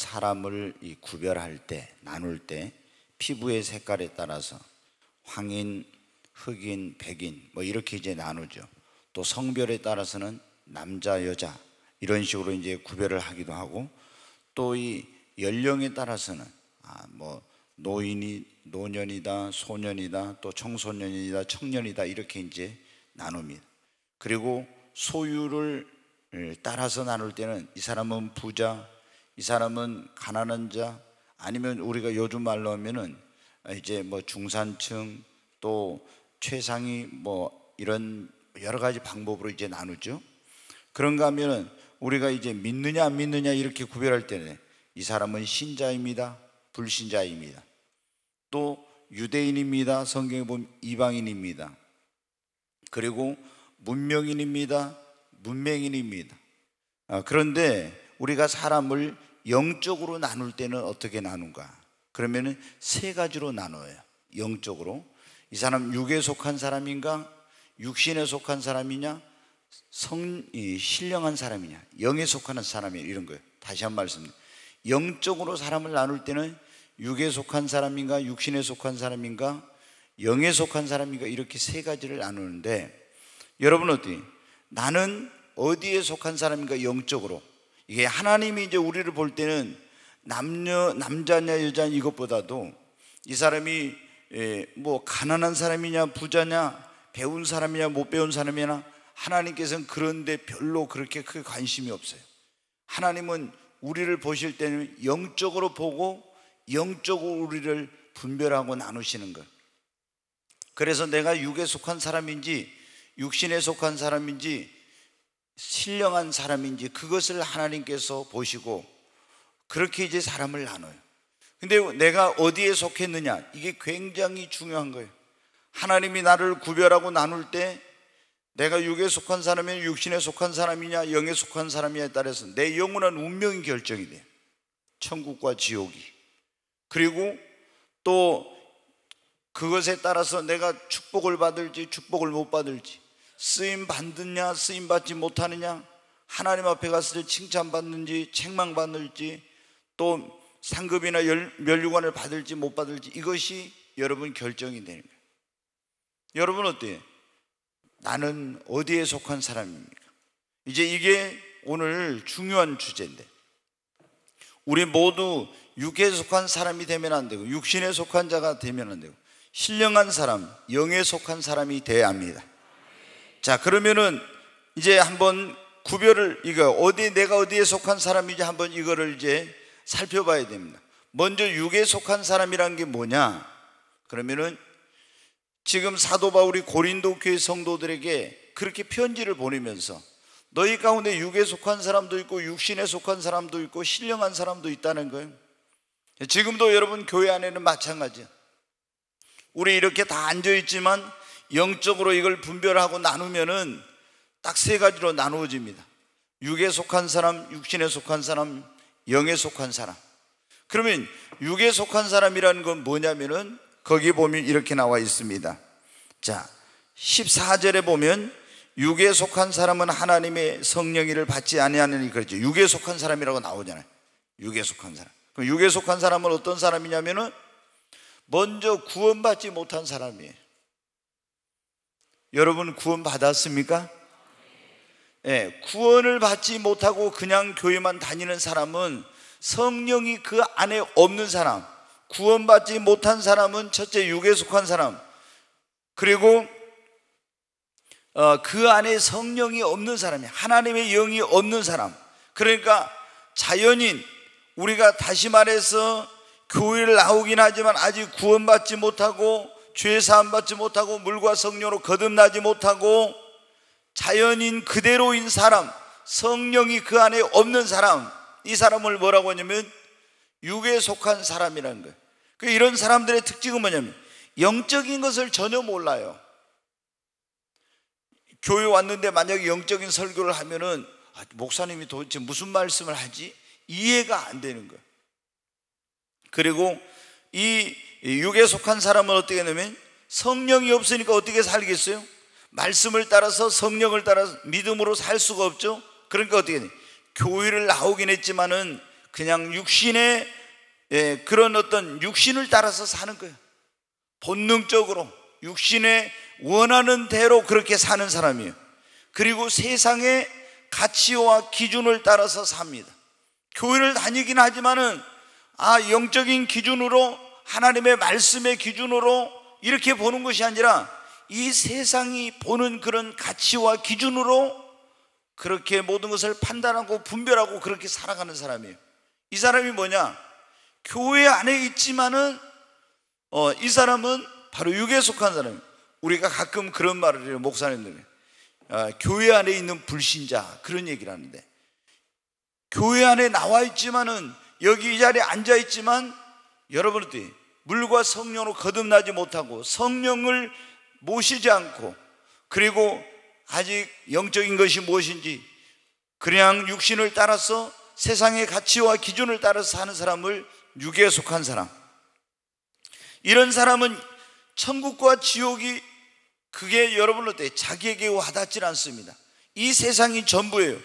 사람을 구별할 때, 나눌 때 피부의 색깔에 따라서 황인, 흑인, 백인 뭐 이렇게 이제 나누죠. 또 성별에 따라서는 남자, 여자 이런 식으로 이제 구별을 하기도 하고, 또 이 연령에 따라서는 뭐 노년이다, 소년이다, 또 청소년이다, 청년이다 이렇게 이제 나눕니다. 그리고 소유를 따라서 나눌 때는 이 사람은 부자, 이 사람은 가난한 자, 아니면 우리가 요즘 말로 하면은 이제 뭐 중산층, 또 최상위 뭐 이런 여러 가지 방법으로 이제 나누죠. 그런가 하면은 우리가 이제 믿느냐 안 믿느냐 이렇게 구별할 때는 이 사람은 신자입니다, 불신자입니다. 또 유대인입니다, 성경에 보면 이방인입니다. 그리고 문명인입니다, 문맹인입니다. 그런데 우리가 사람을 영적으로 나눌 때는 어떻게 나눈가? 그러면은 세 가지로 나눠요. 영적으로 이 사람 육에 속한 사람인가, 육신에 속한 사람이냐, 신령한 사람이냐, 영에 속하는 사람이냐, 이런 거예요. 다시 한 말씀드립니다. 영적으로 사람을 나눌 때는 육에 속한 사람인가, 육신에 속한 사람인가, 영에 속한 사람인가, 이렇게 세 가지를 나누는데, 여러분 어때요? 나는 어디에 속한 사람인가? 영적으로. 이게 하나님이 이제 우리를 볼 때는 남자냐 여자냐 이것보다도 이 사람이 뭐 가난한 사람이냐 부자냐, 배운 사람이냐 못 배운 사람이냐, 하나님께서는 그런데 별로 그렇게 크게 관심이 없어요. 하나님은 우리를 보실 때는 영적으로 보고 영적으로 우리를 분별하고 나누시는 거예요. 그래서 내가 육에 속한 사람인지 육신에 속한 사람인지 신령한 사람인지 그것을 하나님께서 보시고 그렇게 이제 사람을 나눠요. 근데 내가 어디에 속했느냐, 이게 굉장히 중요한 거예요. 하나님이 나를 구별하고 나눌 때 내가 육에 속한 사람이냐 육신에 속한 사람이냐 영에 속한 사람이냐에 따라서 내 영원한 운명이 결정이 돼요. 천국과 지옥이. 그리고 또 그것에 따라서 내가 축복을 받을지 축복을 못 받을지, 쓰임 받느냐 쓰임 받지 못하느냐, 하나님 앞에 갔을 때 칭찬받는지 책망받을지, 또 상급이나 면류관을 받을지 못 받을지, 이것이 여러분 결정이 되는 거예요. 여러분 어때요? 나는 어디에 속한 사람입니까? 이제 이게 오늘 중요한 주제인데, 우리 모두 육에 속한 사람이 되면 안 되고 육신에 속한 자가 되면 안 되고 신령한 사람, 영에 속한 사람이 되어야 합니다. 자, 그러면은 이제 한번 구별을, 내가 어디에 속한 사람인지 한번 이거를 이제 살펴봐야 됩니다. 먼저 육에 속한 사람이란 게 뭐냐? 그러면은 지금 사도 바울이 고린도 교회 성도들에게 그렇게 편지를 보내면서 너희 가운데 육에 속한 사람도 있고 육신에 속한 사람도 있고 신령한 사람도 있다는 거예요. 지금도 여러분 교회 안에는 마찬가지예요. 우리 이렇게 다 앉아있지만 영적으로 이걸 분별하고 나누면은 딱 세 가지로 나누어집니다. 육에 속한 사람, 육신에 속한 사람, 영에 속한 사람. 그러면 육에 속한 사람이라는 건 뭐냐면은 거기 보면 이렇게 나와 있습니다. 자, 14절에 보면 육에 속한 사람은 하나님의 성령이를 받지 아니하느니, 그렇죠. 육에 속한 사람이라고 나오잖아요. 육에 속한 사람. 그럼 육에 속한 사람은 어떤 사람이냐면은 먼저 구원받지 못한 사람이에요. 여러분 구원 받았습니까? 네, 구원을 받지 못하고 그냥 교회만 다니는 사람은 성령이 그 안에 없는 사람, 구원받지 못한 사람은 첫째 육에 속한 사람, 그리고 그 안에 성령이 없는 사람이, 하나님의 영이 없는 사람. 그러니까 자연인, 우리가 다시 말해서 교회를 나오긴 하지만 아직 구원받지 못하고 죄사함 받지 못하고 물과 성령으로 거듭나지 못하고 자연인 그대로인 사람, 성령이 그 안에 없는 사람, 이 사람을 뭐라고 하냐면 육에 속한 사람이라는 거예요. 이런 사람들의 특징은 뭐냐면 영적인 것을 전혀 몰라요. 교회 왔는데 만약에 영적인 설교를 하면은 목사님이 도대체 무슨 말씀을 하지? 이해가 안 되는 거예요. 그리고 이 육에 속한 사람은 어떻게 하냐면 성령이 없으니까 어떻게 살겠어요? 말씀을 따라서 성령을 따라서 믿음으로 살 수가 없죠. 그러니까 어떻게 해야 돼? 교회를 나오긴 했지만은 그냥 육신의 그런 어떤 육신을 따라서 사는 거예요. 본능적으로 육신의 원하는 대로 그렇게 사는 사람이에요. 그리고 세상의 가치와 기준을 따라서 삽니다. 교회를 다니긴 하지만은 영적인 기준으로, 하나님의 말씀의 기준으로 이렇게 보는 것이 아니라 이 세상이 보는 그런 가치와 기준으로 그렇게 모든 것을 판단하고 분별하고 그렇게 살아가는 사람이에요. 이 사람이 뭐냐? 교회 안에 있지만은 이 사람은 바로 육에 속한 사람이에요. 우리가 가끔 그런 말을 해요. 목사님들이 교회 안에 있는 불신자, 그런 얘기를 하는데, 교회 안에 나와 있지만은, 여기 이 자리에 앉아 있지만 여러분들이 물과 성령으로 거듭나지 못하고 성령을 모시지 않고, 그리고 아직 영적인 것이 무엇인지 그냥 육신을 따라서 세상의 가치와 기준을 따라서 사는 사람을 육에 속한 사람, 이런 사람은 천국과 지옥이 그게 여러분한테 자기에게 와닿지 않습니다. 이 세상이 전부예요.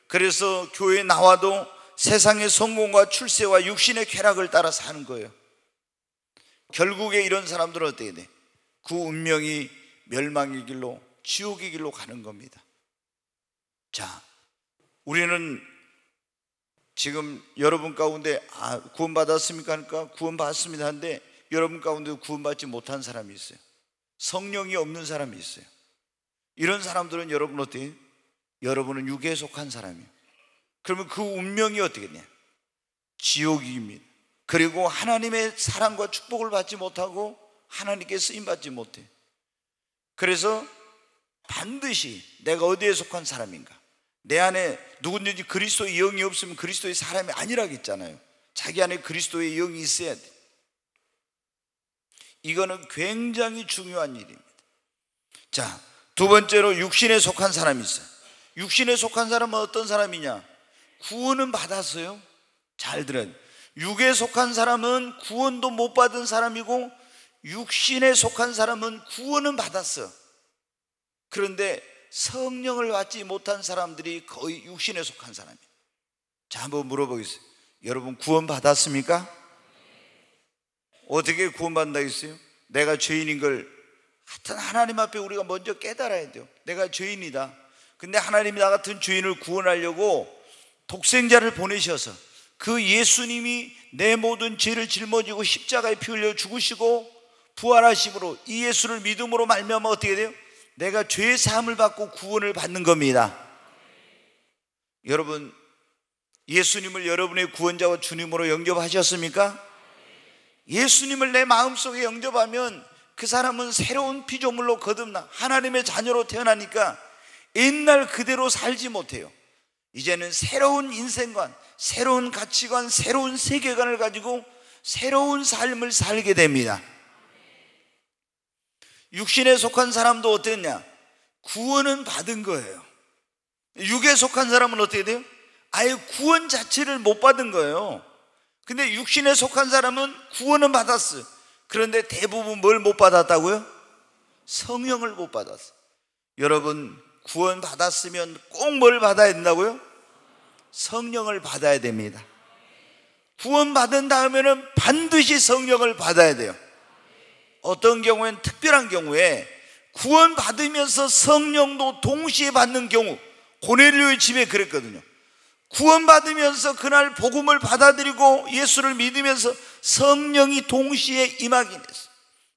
그래서 교회에 나와도 세상의 성공과 출세와 육신의 쾌락을 따라 사는 거예요. 결국에 이런 사람들은 어떻게 돼? 그 운명이 멸망의 길로, 지옥의 길로 가는 겁니다. 자, 우리는 지금 여러분 가운데 구원받았습니까? 하니까 구원받았습니다 하는데, 여러분 가운데 구원받지 못한 사람이 있어요. 성령이 없는 사람이 있어요. 이런 사람들은 여러분 어때요? 여러분은 육에 속한 사람이에요. 그러면 그 운명이 어떻게 되냐? 지옥입니다. 그리고 하나님의 사랑과 축복을 받지 못하고 하나님께 쓰임받지 못해. 그래서 반드시 내가 어디에 속한 사람인가, 내 안에 누구든지 그리스도의 영이 없으면 그리스도의 사람이 아니라고 했잖아요. 자기 안에 그리스도의 영이 있어야 돼. 이거는 굉장히 중요한 일입니다. 자, 두 번째로 육신에 속한 사람이 있어요. 육신에 속한 사람은 어떤 사람이냐? 구원은 받았어요. 잘 들어요. 육에 속한 사람은 구원도 못 받은 사람이고, 육신에 속한 사람은 구원은 받았어. 그런데 성령을 받지 못한 사람들이 거의 육신에 속한 사람이에요. 자, 한번 물어보겠어요. 여러분 구원 받았습니까? 어떻게 구원받는다 했어요? 내가 죄인인 걸 하여튼 하나님 앞에 우리가 먼저 깨달아야 돼요. 내가 죄인이다. 근데 하나님이 나 같은 죄인을 구원하려고 독생자를 보내셔서 그 예수님이 내 모든 죄를 짊어지고 십자가에 피 흘려 죽으시고 부활하심으로 이 예수를 믿음으로 말미암아 어떻게 돼요? 내가 죄의 사함을 받고 구원을 받는 겁니다. 여러분, 예수님을 여러분의 구원자와 주님으로 영접하셨습니까? 예수님을 내 마음속에 영접하면 그 사람은 새로운 피조물로 거듭나 하나님의 자녀로 태어나니까 옛날 그대로 살지 못해요. 이제는 새로운 인생관, 새로운 가치관, 새로운 세계관을 가지고 새로운 삶을 살게 됩니다. 육신에 속한 사람도 어땠냐? 구원은 받은 거예요. 육에 속한 사람은 어떻게 돼요? 아예 구원 자체를 못 받은 거예요. 근데 육신에 속한 사람은 구원은 받았어요. 그런데 대부분 뭘 못 받았다고요? 성령을 못 받았어요. 여러분, 구원 받았으면 꼭 뭘 받아야 된다고요? 성령을 받아야 됩니다. 구원 받은 다음에는 반드시 성령을 받아야 돼요. 어떤 경우엔, 특별한 경우에 구원 받으면서 성령도 동시에 받는 경우, 고넬료의 집에 그랬거든요. 구원 받으면서 그날 복음을 받아들이고 예수를 믿으면서 성령이 동시에 임하긴 했어요.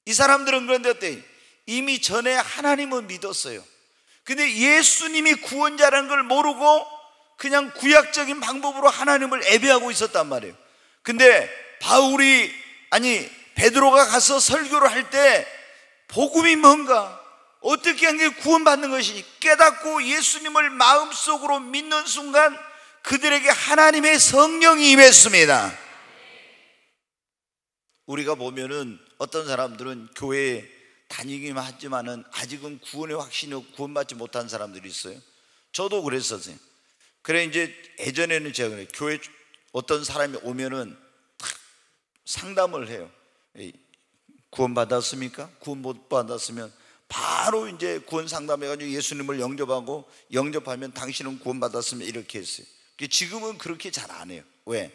이 사람들은 그런데 어때요? 이미 전에 하나님은 믿었어요. 근데 예수님이 구원자라는 걸 모르고 그냥 구약적인 방법으로 하나님을 예배하고 있었단 말이에요. 근데 베드로가 가서 설교를 할 때 복음이 뭔가, 어떻게 한 게 구원받는 것이 깨닫고 예수님을 마음속으로 믿는 순간 그들에게 하나님의 성령이 임했습니다. 우리가 보면은 어떤 사람들은 교회에 다니기만 하지만은 아직은 구원의 확신이 없고 구원받지 못한 사람들이 있어요. 저도 그랬었어요. 그래 이제 예전에는 제가 그래요. 교회 어떤 사람이 오면은 상담을 해요. 구원 받았습니까? 구원 못 받았으면 바로 이제 구원 상담해가지고 예수님을 영접하고, 영접하면 당신은 구원 받았으면 이렇게 했어요. 지금은 그렇게 잘 안 해요. 왜?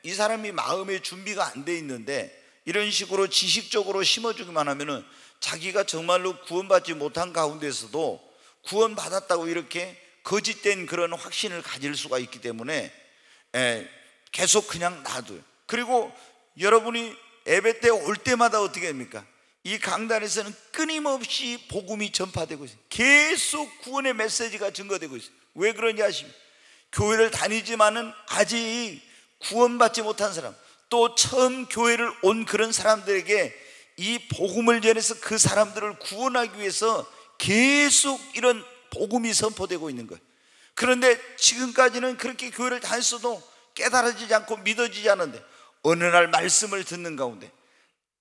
이 사람이 마음의 준비가 안 돼 있는데 이런 식으로 지식적으로 심어주기만 하면은 자기가 정말로 구원받지 못한 가운데서도 구원받았다고 이렇게 거짓된 그런 확신을 가질 수가 있기 때문에 계속 그냥 놔둬요. 그리고 여러분이 예배 때 올 때마다 어떻게 됩니까? 이 강단에서는 끊임없이 복음이 전파되고 있어요. 계속 구원의 메시지가 증거되고 있어요. 왜 그런지 아십니까? 교회를 다니지만은 아직 구원받지 못한 사람, 또 처음 교회를 온 그런 사람들에게 이 복음을 전해서 그 사람들을 구원하기 위해서 계속 이런 복음이 선포되고 있는 거예요. 그런데 지금까지는 그렇게 교회를 다녔어도 깨달아지지 않고 믿어지지 않는데 어느 날 말씀을 듣는 가운데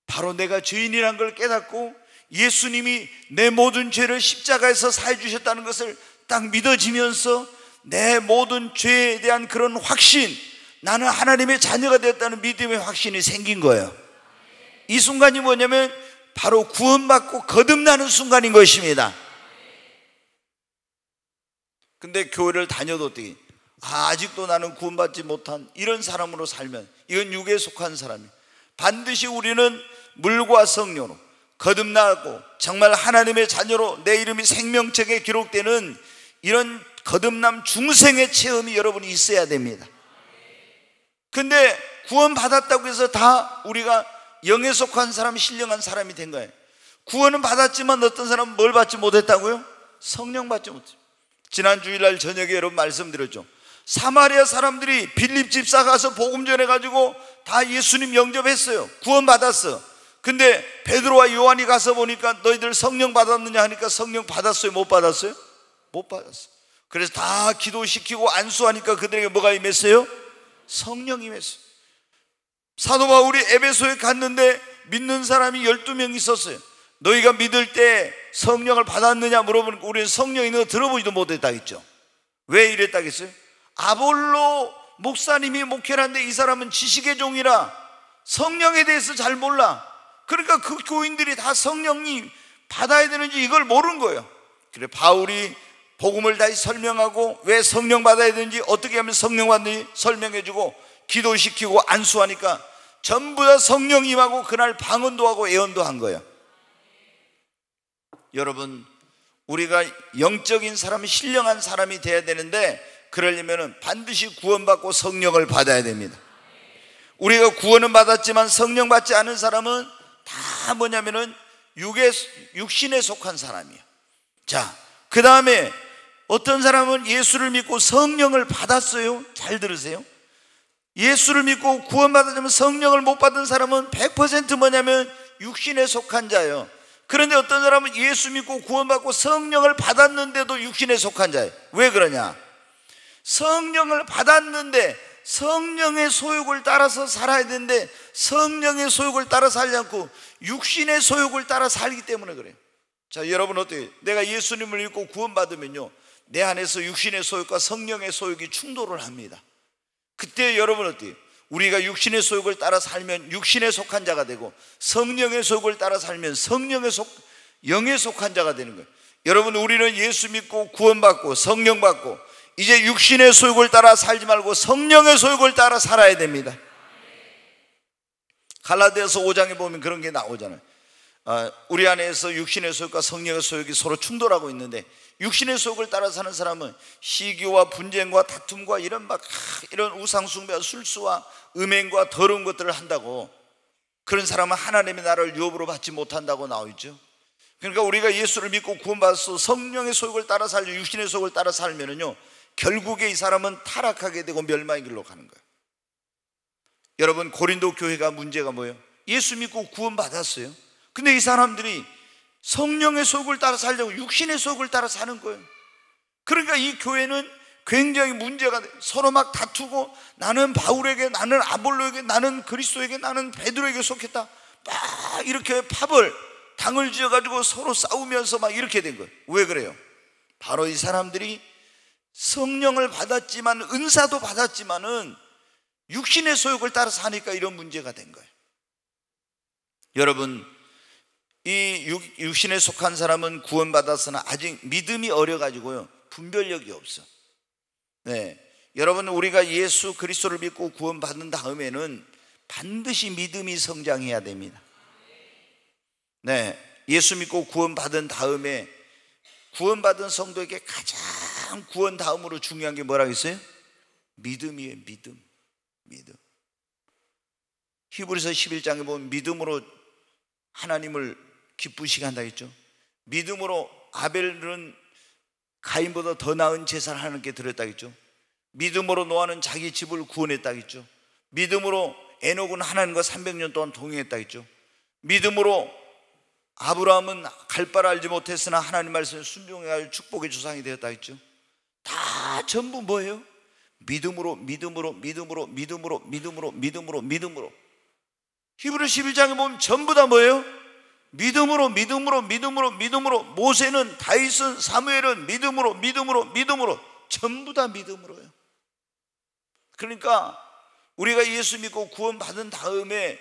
바로 내가 죄인이란 걸 깨닫고 예수님이 내 모든 죄를 십자가에서 사해 주셨다는 것을 딱 믿어지면서 내 모든 죄에 대한 그런 확신, 나는 하나님의 자녀가 되었다는 믿음의 확신이 생긴 거예요. 이 순간이 뭐냐면 바로 구원받고 거듭나는 순간인 것입니다. 근데 교회를 다녀도 어떻게 아직도 나는 구원받지 못한 이런 사람으로 살면 이건 육에 속한 사람이에요. 반드시 우리는 물과 성령으로 거듭나고 정말 하나님의 자녀로 내 이름이 생명책에 기록되는 이런 거듭남 중생의 체험이 여러분이 있어야 됩니다. 근데 구원받았다고 해서 다 우리가 영에 속한 사람, 신령한 사람이 된 거예요. 구원은 받았지만 어떤 사람은 뭘 받지 못했다고요? 성령 받지 못했어요. 지난 주일날 저녁에 여러분 말씀드렸죠. 사마리아 사람들이 빌립 집사 가서 복음 전해가지고 다 예수님 영접했어요. 구원받았어. 근데 베드로와 요한이 가서 보니까 너희들 성령 받았느냐 하니까 성령 받았어요? 못 받았어요? 못 받았어. 그래서 다 기도시키고 안수하니까 그들에게 뭐가 임했어요? 성령이 임했어요. 사도 바울이 에베소에 갔는데 믿는 사람이 12명 있었어요. 너희가 믿을 때 성령을 받았느냐 물어보니까 우리는 성령 있는 거 들어보지도 못했다겠죠. 왜 이랬다겠어요? 아볼로 목사님이 목회를 하는데 이 사람은 지식의 종이라 성령에 대해서 잘 몰라. 그러니까 그 교인들이 다 성령이 받아야 되는지 이걸 모르는 거예요. 그래 바울이 복음을 다시 설명하고 왜 성령 받아야 되는지 어떻게 하면 성령 받는지 설명해주고 기도시키고 안수하니까 전부 다 성령 임하고 그날 방언도 하고 예언도 한 거예요. 여러분, 우리가 영적인 사람이 신령한 사람이 돼야 되는데 그러려면 반드시 구원받고 성령을 받아야 됩니다. 우리가 구원은 받았지만 성령 받지 않은 사람은 다 뭐냐면은 육신에 속한 사람이에요. 자, 그 다음에 어떤 사람은 예수를 믿고 성령을 받았어요. 잘 들으세요. 예수를 믿고 구원받았지만 성령을 못 받은 사람은 100% 뭐냐면 육신에 속한 자예요. 그런데 어떤 사람은 예수 믿고 구원받고 성령을 받았는데도 육신에 속한 자예요. 왜 그러냐? 성령을 받았는데 성령의 소욕을 따라서 살아야 되는데 성령의 소욕을 따라 살지 않고 육신의 소욕을 따라 살기 때문에 그래요. 자, 여러분 어때요? 내가 예수님을 믿고 구원받으면요 내 안에서 육신의 소욕과 성령의 소욕이 충돌을 합니다. 그때 여러분 어때요? 우리가 육신의 소욕을 따라 살면 육신에 속한 자가 되고 성령의 소욕을 따라 살면 영에 속한 자가 되는 거예요. 여러분, 우리는 예수 믿고 구원받고 성령 받고 이제 육신의 소욕을 따라 살지 말고 성령의 소욕을 따라 살아야 됩니다. 갈라디아서 5장에 보면 그런 게 나오잖아요. 우리 안에서 육신의 소욕과 성령의 소욕이 서로 충돌하고 있는데 육신의 소욕을 따라 사는 사람은 시기와 분쟁과 다툼과 이런 우상 숭배와 술수와 음행과 더러운 것들을 한다고. 그런 사람은 하나님의 나라를 유업으로 받지 못한다고 나와 있죠. 그러니까 우리가 예수를 믿고 구원받아서 성령의 소욕을 따라 살고 육신의 소욕을 따라 살면은요 결국에 이 사람은 타락하게 되고 멸망의 길로 가는 거예요. 여러분, 고린도 교회가 문제가 뭐예요? 예수 믿고 구원받았어요. 근데 이 사람들이 성령의 소욕을 따라 살려고 육신의 소욕을 따라 사는 거예요. 그러니까 이 교회는 굉장히 문제가 돼. 서로 막 다투고 나는 바울에게, 나는 아볼로에게, 나는 그리스도에게, 나는 베드로에게 속했다 막 이렇게 당을 지어가지고 서로 싸우면서 막 이렇게 된 거예요. 왜 그래요? 바로 이 사람들이 성령을 받았지만 은사도 받았지만은 육신의 소욕을 따라 사니까 이런 문제가 된 거예요. 여러분, 이 육신에 속한 사람은 구원받았으나 아직 믿음이 어려가지고요 분별력이 없어. 네, 여러분, 우리가 예수 그리스도를 믿고 구원받은 다음에는 반드시 믿음이 성장해야 됩니다. 네, 예수 믿고 구원받은 다음에 구원받은 성도에게 가장 구원 다음으로 중요한 게 뭐라고 했어요? 믿음이에요. 믿음. 히브리서 11장에 보면 믿음으로 하나님을 기쁘시게 한다 했죠. 믿음으로 아벨은 가인보다 더 나은 제사를 하나님께 드렸다 했죠. 믿음으로 노아는 자기 집을 구원했다 했죠. 믿음으로 에녹은 하나님과 300년 동안 동행했다 했죠. 믿음으로 아브라함은 갈 바를 알지 못했으나 하나님 말씀에 순종해가지고 축복의 조상이 되었다 했죠. 다 전부 뭐예요? 믿음으로. 히브리 11장에 보면 전부 다 뭐예요? 믿음으로. 모세는, 다윗은, 사무엘은 믿음으로. 전부 다 믿음으로요. 그러니까 우리가 예수 믿고 구원받은 다음에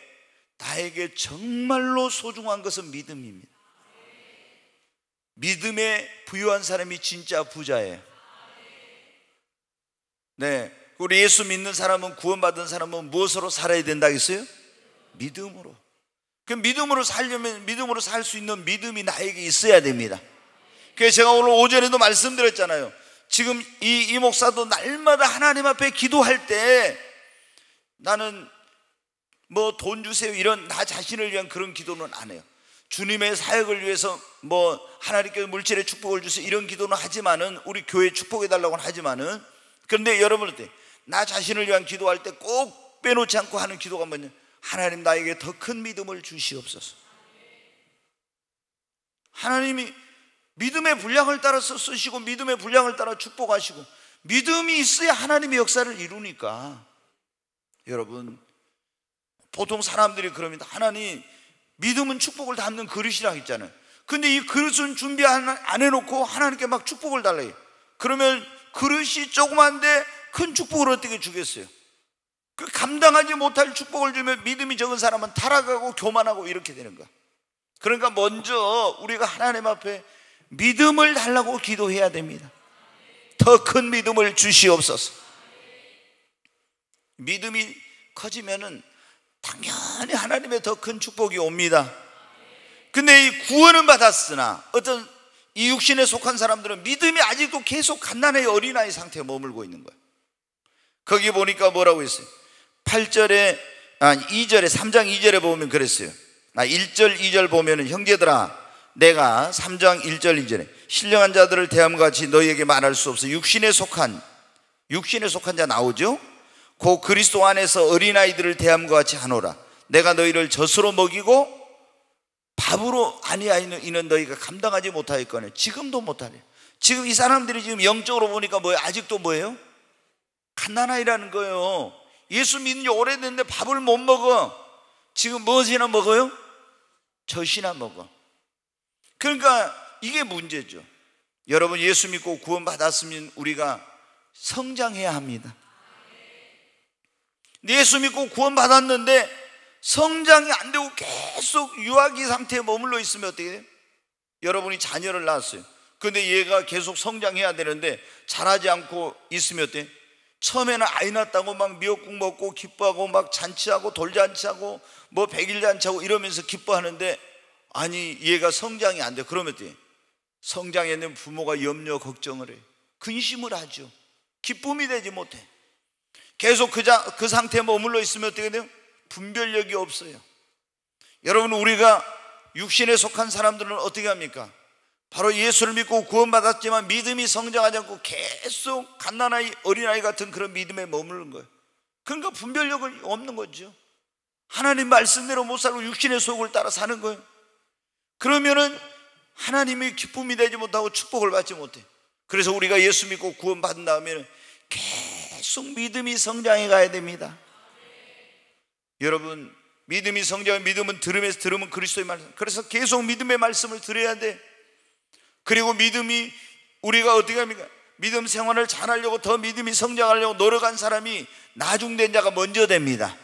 나에게 정말로 소중한 것은 믿음입니다. 믿음에 부유한 사람이 진짜 부자예요. 네, 우리 예수 믿는 사람은, 구원받은 사람은 무엇으로 살아야 된다겠어요? 믿음으로. 그 믿음으로 살려면 믿음으로 살 수 있는 믿음이 나에게 있어야 됩니다. 그래서 제가 오늘 오전에도 말씀드렸잖아요. 지금 이 목사도 날마다 하나님 앞에 기도할 때 나는 뭐 돈 주세요 이런 나 자신을 위한 그런 기도는 안 해요. 주님의 사역을 위해서 뭐 하나님께서 물질의 축복을 주세요 이런 기도는 하지만은, 우리 교회 축복해 달라고는 하지만은, 그런데 여러분 어때? 나 자신을 위한 기도할 때 꼭 빼놓지 않고 하는 기도가 뭐냐? 하나님, 나에게 더 큰 믿음을 주시옵소서. 하나님이 믿음의 분량을 따라서 쓰시고 믿음의 분량을 따라 축복하시고, 믿음이 있어야 하나님의 역사를 이루니까. 여러분, 보통 사람들이 그럽니다. 하나님, 믿음은 축복을 담는 그릇이라고 했잖아요. 근데 이 그릇은 준비 안 해놓고 하나님께 막 축복을 달래요. 그러면 그릇이 조그만데 큰 축복을 어떻게 주겠어요? 그 감당하지 못할 축복을 주면 믿음이 적은 사람은 타락하고 교만하고 이렇게 되는 거야. 그러니까 먼저 우리가 하나님 앞에 믿음을 달라고 기도해야 됩니다. 더 큰 믿음을 주시옵소서. 믿음이 커지면은 당연히 하나님의 더 큰 축복이 옵니다. 근데 이 구원은 받았으나 어떤 이 육신에 속한 사람들은 믿음이 아직도 계속 갓난아기 어린아이 상태에 머물고 있는 거예요. 거기 보니까 뭐라고 했어요? 8절에 2절에 3장 2절에 보면 그랬어요. 1절 2절 보면은, 형제들아 내가 3장 1절 2절에 신령한 자들을 대함과 같이 너희에게 말할 수 없어. 육신에 속한 자 나오죠? 고 그리스도 안에서 어린아이들을 대함과 같이 하노라. 내가 너희를 젖으로 먹이고 밥으로 아니하이는 너희가 감당하지 못하였거늘. 지금도 못하려. 지금 이 사람들이 지금 영적으로 보니까 뭐예요? 아직도 뭐예요? 갓난아이라는 거예요. 예수 믿는 지 오래됐는데 밥을 못 먹어. 지금 무엇이나 먹어요? 젖이나 먹어. 그러니까 이게 문제죠. 여러분, 예수 믿고 구원받았으면 우리가 성장해야 합니다. 예수 믿고 구원받았는데 성장이 안 되고 계속 유아기 상태에 머물러 있으면 어떻게 돼요? 여러분이 자녀를 낳았어요. 근데 얘가 계속 성장해야 되는데 자라지 않고 있으면 어때요? 처음에는 아이 낳았다고 막 미역국 먹고 기뻐하고 막 잔치하고 돌잔치하고 뭐 백일 잔치하고 이러면서 기뻐하는데, 아니 얘가 성장이 안 돼. 그러면 어때요? 성장했는 부모가 염려 걱정을 해요. 근심을 하죠. 기쁨이 되지 못해. 계속 그 상태에 머물러 있으면 어떻게 돼요? 분별력이 없어요. 여러분, 우리가 육신에 속한 사람들은 어떻게 합니까? 바로 예수를 믿고 구원받았지만 믿음이 성장하지 않고 계속 갓난아이, 어린아이 같은 그런 믿음에 머무르는 거예요. 그러니까 분별력은 없는 거죠. 하나님 말씀대로 못 살고 육신의 속을 따라 사는 거예요. 그러면은 하나님의 기쁨이 되지 못하고 축복을 받지 못해. 그래서 우리가 예수 믿고 구원받은 다음에는 계속 믿음이 성장해 가야 됩니다. 여러분, 믿음이 성장하면, 믿음은 들음에서, 들으면 그리스도의 말씀. 그래서 계속 믿음의 말씀을 들어야 돼. 그리고 믿음이, 우리가 어떻게 합니까? 믿음 생활을 잘하려고, 더 믿음이 성장하려고 노력한 사람이 나중된 자가 먼저 됩니다.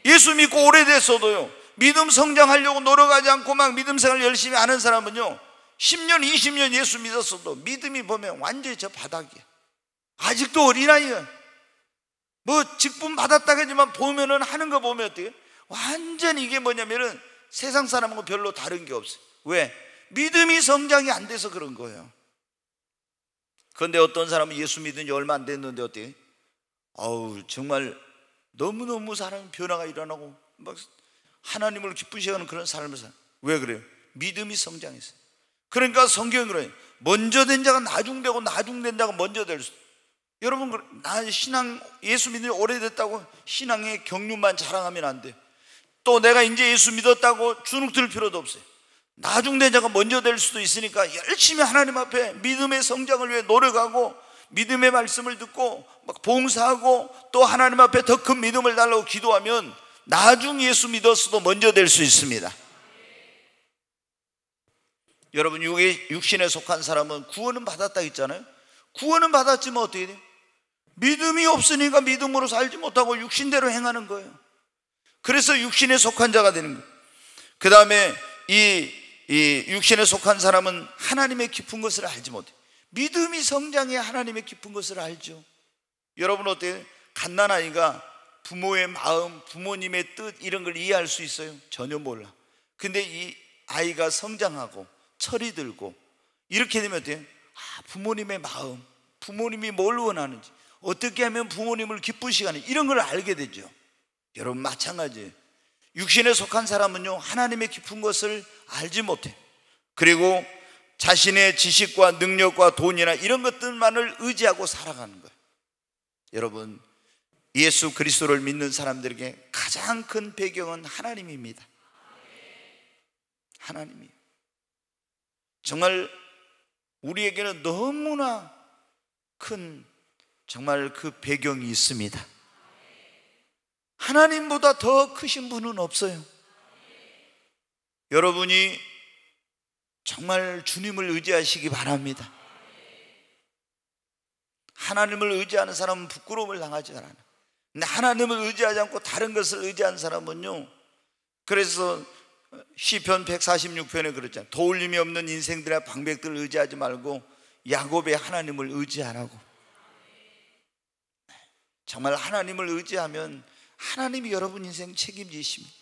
예수 믿고 오래됐어도요, 믿음 성장하려고 노력하지 않고 막 믿음 생활 열심히 하는 사람은요, 10년 20년 예수 믿었어도 믿음이 보면 완전히 저 바닥이야. 아직도 어린아이야. 뭐 직분 받았다겠지만 보면은 하는 거 보면 어때요? 완전히 이게 뭐냐면은 세상 사람하고 별로 다른 게 없어요. 왜? 믿음이 성장이 안 돼서 그런 거예요. 그런데 어떤 사람은 예수 믿은 지 얼마 안 됐는데 어때요? 정말 너무너무 사람의 변화가 일어나고 막 하나님을 기쁘시게 하는 그런 삶을 살아요. 왜 그래요? 믿음이 성장했어요. 그러니까 성경이 그래요. 먼저 된 자가 나중되고 나중된 자가 먼저 될 수. 여러분, 나 신앙 예수 믿은 지 오래됐다고 신앙의 경륜만 자랑하면 안 돼. 또 내가 이제 예수 믿었다고 주눅 들 필요도 없어요. 나중된 자가 먼저 될 수도 있으니까 열심히 하나님 앞에 믿음의 성장을 위해 노력하고 믿음의 말씀을 듣고 막 봉사하고 또 하나님 앞에 더 큰 믿음을 달라고 기도하면 나중 예수 믿었어도 먼저 될 수 있습니다. 여러분, 육신에 속한 사람은 구원은 받았다 했잖아요. 구원은 받았지만 어떻게 돼요? 믿음이 없으니까 믿음으로 살지 못하고 육신대로 행하는 거예요. 그래서 육신에 속한 자가 되는 거예요. 그 다음에 이 육신에 속한 사람은 하나님의 깊은 것을 알지 못해요. 믿음이 성장해야 하나님의 깊은 것을 알죠. 여러분 어때요? 갓난아이가 부모의 마음, 부모님의 뜻 이런 걸 이해할 수 있어요? 전혀 몰라. 근데 이 아이가 성장하고 철이 들고 이렇게 되면 어때요? 부모님의 마음, 부모님이 뭘 원하는지, 어떻게 하면 부모님을 기쁘시게 하는지 이런 걸 알게 되죠. 여러분 마찬가지예요. 육신에 속한 사람은요, 하나님의 깊은 것을 알지 못해. 그리고 자신의 지식과 능력과 돈이나 이런 것들만을 의지하고 살아가는 거예요. 여러분, 예수 그리스도를 믿는 사람들에게 가장 큰 배경은 하나님입니다. 하나님이에요. 정말 우리에게는 너무나 큰 정말 그 배경이 있습니다. 하나님보다 더 크신 분은 없어요. 여러분이 정말 주님을 의지하시기 바랍니다. 하나님을 의지하는 사람은 부끄러움을 당하지 않아요. 근데 하나님을 의지하지 않고 다른 것을 의지하는 사람은요, 그래서 시편 146편에 그랬잖아요. 도울림이 없는 인생들의 방백들을 의지하지 말고 야곱의 하나님을 의지하라고. 정말 하나님을 의지하면 하나님이 여러분 인생 책임지십니다.